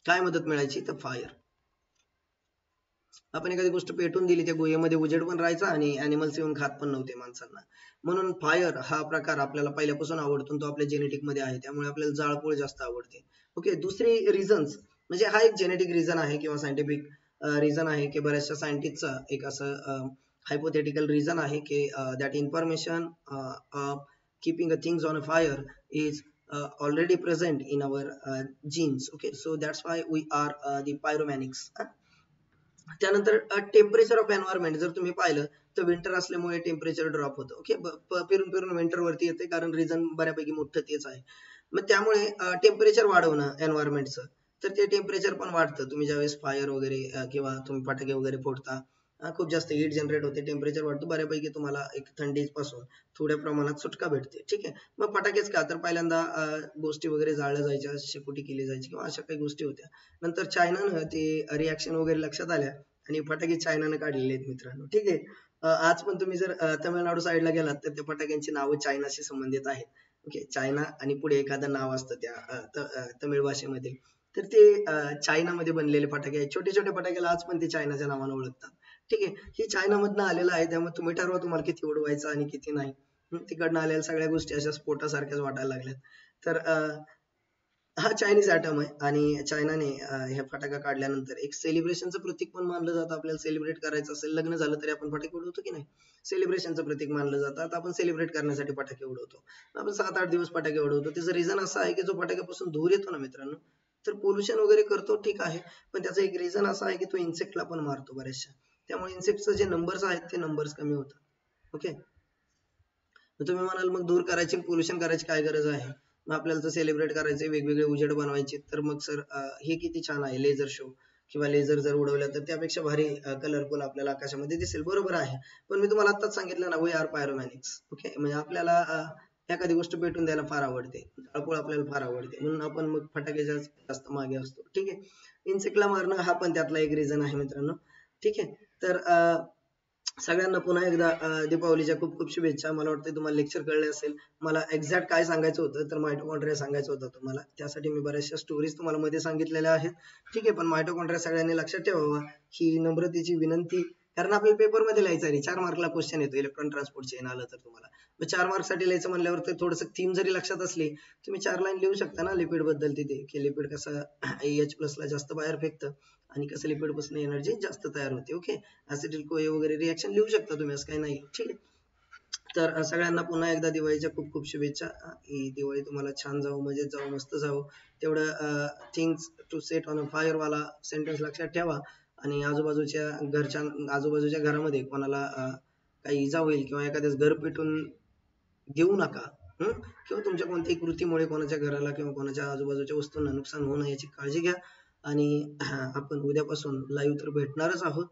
काय मदत मिळायची? तर फायर. आपण एखादी गोष्ट पेटून दिली, त्या गुहेमध्ये उजेड पण राहायचा आणि अॅनिमल्स येऊन खात पण नव्हते माणसांना. म्हणून फायर हा प्रकार आपल्याला पहिल्यापासून आवडतो, तो आपल्या जेनेटिक मध्ये आहे, त्यामुळे आपल्याला जाळपोळ जास्त आवडते. ओके, दुसरी रिझन्स म्हणजे हा एक जेनेटिक रिझन आहे किंवा सायंटिफिक रिझन आहे की बऱ्याचशा सायंटिस्टचा एक असं हायपोथेटिकल रिझन आहे की that information keeping a things on a fire is already present in our genes. Okay, so that's why we are the pyromanics. त्यानंतर टेम्परेचर ऑफ एन्व्हायरमेंट जर तुम्ही पाहिलं तर विंटर असल्यामुळे टेम्परेचर ड्रॉप होतं. ओके, फिरून फिरून विंटर वरती येते, कारण रिझन बऱ्यापैकी मोठं तेच आहे. मग त्यामुळे टेम्परेचर वाढवणं एन्व्हायरमेंटचं, तर ते टेम्परेचर पण वाढतं. तुम्ही ज्यावेळेस फायर वगैरे किंवा तुम्ही फटाके वगैरे फोडता, खूप जास्त हीट जनरेट होते, टेम्परेचर वाढतं, बऱ्यापैकी तुम्हाला एक थंडीपासून थोड्या प्रमाणात सुटका भेटते. ठीक आहे, मग फटाकेच का, तर पहिल्यांदा गोष्टी वगैरे जाळल्या जायच्या, शेकोटी केली जायची किंवा अशा काही गोष्टी होत्या. नंतर चायनानं ते रिॲक्शन वगैरे लक्षात आल्या आणि फटाके चायनानं काढलेले आहेत मित्रांनो. ठीक आहे, आज पण तुम्ही जर तमिळनाडू साईडला गेलात तर त्या फटाक्यांची नावं चायनाशी संबंधित आहेत. ओके, चायना आणि पुढे एखादं नाव असतं त्या तमिळ भाषेमध्ये, तर ते चायनामध्ये बनलेले फटाके आहेत. छोटे छोटे फटाक्याला आज पण ते चायनाच्या नावानं ओळखतात. ठीक आहे, ही चायनामधनं आलेलं आहे, त्यामुळे तुम्ही ठरवा तुम्हाला किती उडवायचं आणि किती नाही. तिकडनं आलेल्या सगळ्या गोष्टी अशा स्फोटासारख्याच वाटायला लागल्यात. तर हा चायनीज ॲटम आहे आणि चायनाने हे फटाका काढल्यानंतर एक सेलिब्रेशनचं प्रतीक पण मानलं जातं. आपल्याला सेलिब्रेट करायचं असेल, लग्न झालं तरी आपण फटाके उडवतो की नाही, सेलिब्रेशनचं प्रतीक मानलं जातं. आता आपण सेलिब्रेट करण्यासाठी फटाके उडवतो, आपण 7-8 दिवस फटाके उडवतो. त्याचं रिझन असं आहे की जो फटाक्यापासून धूर येतो ना मित्रांनो, तर पोल्युशन वगैरे करतो, ठीक आहे, पण त्याचं एक रिझन असं आहे की तो इन्सेक्टला पण मारतो बऱ्याचशा, त्यामुळे इन्सेक्टचे जे नंबर्स आहेत ते नंबर्स कमी होतात. ओके, तुम्ही म्हणाल मग दूर करायची पोल्युशन करायची काय गरज आहे, मग आपल्याला जर सेलिब्रेट करायचे, वेगवेगळे उजेड बनवायचे, तर मग सर हे किती छान आहे लेझर शो किंवा लेझर जर उडवल्या तर त्यापेक्षा भारी कलरफुल आपल्याला आकाशामध्ये दिसेल, बरोबर आहे. पण मी तुम्हाला आताच सांगितलं ना, वी आर पायरोमॅनिक्स. ओके, म्हणजे आपल्याला एखादी गोष्ट पेटून द्यायला फार आवडते, जाळपोळ आपल्याला फार आवडते, म्हणून आपण मग फटाक्याच्या जास्त मागे असतो. ठीक आहे, इन्सेक्टला मारणं हा पण त्यातला एक रिझन आहे मित्रांनो. ठीक आहे, तर सगळ्यांना पुन्हा एकदा दीपावलीच्या खूप खूप शुभेच्छा. मला वाटतं तुम्हाला लेक्चर कळले असेल. मला एक्झॅक्ट काय सांगायचं होतं, तर मायटोकॉन्ड्रिया सांगायचं होतं तुम्हाला, त्यासाठी मी बऱ्याचशा स्टोरीज तुम्हाला मध्ये सांगितलेल्या आहेत. ठीक आहे, पण मायटोकॉन्ड्रिया सगळ्यांनी लक्षात ठेवावा, ही नम्रतेची विनंती, कारण आपल्याला पेपरमध्ये लिहायचं आहे, 4 मार्कला क्वेश्चन येतो इलेक्ट्रॉन ट्रान्सपोर्ट चेन आलं तर तुम्हाला. मग 4 मार्कसाठी लिहायचं म्हणल्यावर ते थोडंसं थीम जरी लक्षात असली, तुम्ही 4 लाईन लिहू शकता ना लिपिड बद्दल तिथे, की लिपिड कसं H+ ला जास्त बाहेर फेकतं आणि कसं लिपिड पासून एनर्जी जास्त तयार होते. ओके, ऍसिडिक कोए वगैरे रिएक्शन लिहू शकता तुम्ही, असं काही नाही. ठीक आहे, तर सगळ्यांना पुन्हा एकदा दिवाळीच्या खूप खूप शुभेच्छा. ही दिवाळी तुम्हाला छान जावं, मजेत जावं, मस्त जावं. तेवढं things to set on a fire वाला सेंटेन्स लक्षात ठेवा आणि आजूबाजूच्या आजूबाजूच्या घरामध्ये कोणाला काही इजा होईल किंवा एखाद्याच घर पेटून देऊ नका. किंवा तुमच्या कोणत्याही कृतीमुळे कोणाच्या घराला किंवा कोणाच्या आजूबाजूच्या वस्तूंना नुकसान होऊ नये याची काळजी घ्या. आणि आपण उद्यापासून लाईव्ह तर भेटणारच आहोत.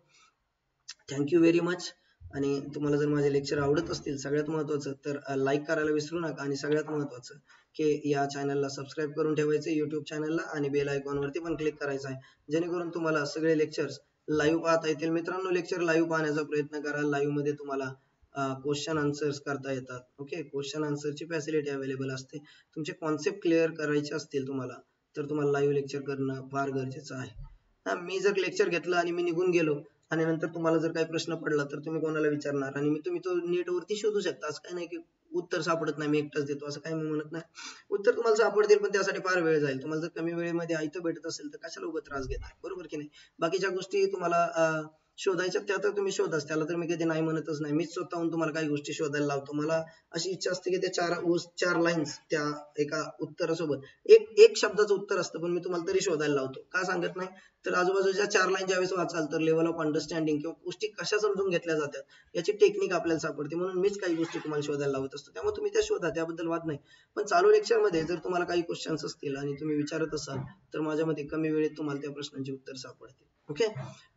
Thank you very much. आणि तुम्हाला जर माझे लेक्चर आवडत असतील, सगळ्यात महत्त्वाचं तर लाईक करायला विसरू नका, आणि सगळ्यात महत्त्वाचं की या चॅनलला सबस्क्राईब करून ठेवायचं युट्यूब चॅनलला, आणि बेल आयकॉनवरती पण क्लिक करायचं आहे, जेणेकरून तुम्हाला सगळे लेक्चर्स लाईव्ह पाहता येतील. मित्रांनो, लेक्चर लाईव्ह पाहण्याचा प्रयत्न करा. लाईव्ह मध्ये तुम्हाला क्वेश्चन आन्सर्स करता येतात. ओके, क्वेश्चन आन्सरची फॅसिलिटी अवेलेबल असते. तुमचे कॉन्सेप्ट क्लिअर करायचे असतील तुम्हाला, तर तुम्हाला लाईव्ह लेक्चर करणं फार गरजेचं आहे. मी जर लेक्चर घेतलं आणि मी निघून गेलो आणि नंतर तुम्हाला जर काही प्रश्न पडला तर तुम्ही कोणाला विचारणार, आणि तुम्ही तो नेटवरती शोधू शकता. असं काही नाही की उत्तर सापडत नाही मी एकटाच देतो, असं काही मी म्हणत नाही. उत्तर तुम्हाला सापडतील, पण त्यासाठी फार वेळ जाईल. तुम्हाला जर कमी वेळेमध्ये आयतं भेटत असेल तर कशाला उगाच त्रास घेताय, बरोबर की नाही. बाकीच्या गोष्टी तुम्हाला शोधायच्या त्या तर तुम्ही शोधाच, त्याला तर मी कधी नाही म्हणतच नाही. मीच स्वतःहून तुम्हाला काही गोष्टी शोधायला लावतो. मला अशी इच्छा असते की त्या चार लाईन्स त्या एका उत्तरासोबत एक शब्दाचं उत्तर असतं, पण मी तुम्हाला तरी शोधायला लावतो. का सांगत नाही? तर आजूबाजूच्या 4 लाईन ज्यावेळेस वाचाल तर लेवल ऑफ अंडरस्टँडिंग किंवा गोष्टी कशा समजून घेतल्या जातात याची टेक्निक आपल्याला सापडते, म्हणून मीच काही गोष्टी तुम्हाला शोधायला लावत असतो. त्यामुळे तुम्ही त्या शोधा, त्याबद्दल वाद नाही. पण चालू लेक्चर मध्ये जर तुम्हाला काही क्वेश्चन्स असतील आणि तुम्ही विचारत असाल तर माझ्या मते कमी वेळेत तुम्हाला त्या प्रश्नांची उत्तर सापडतील. ओके.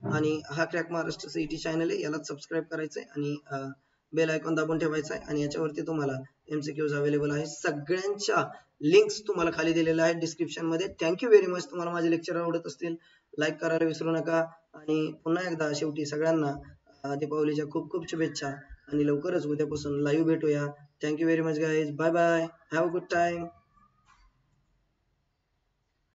आणि हा क्रॅक महाराष्ट्र सीईटी चॅनल आहे, याला सबस्क्राईब करायचंय आणि बेल आयकॉन दाबून ठेवायचा आहे. आणि याच्यावरती तुम्हाला एमसीक्यूज अवेलेबल आहे, सगळ्यांच्या लिंक्स तुम्हाला खाली दिलेल्या आहेत डिस्क्रिप्शन मध्ये. Thank you very much. तुम्हाला माझे लेक्चर आवडत असतील लाईक करायला विसरू नका. आणि पुन्हा एकदा शेवटी सगळ्यांना दीपावलीच्या खूप खूप शुभेच्छा आणि लवकरच उद्यापासून लाईव्ह भेटूया. Thank you very much guys. Bye bye. Have a good time.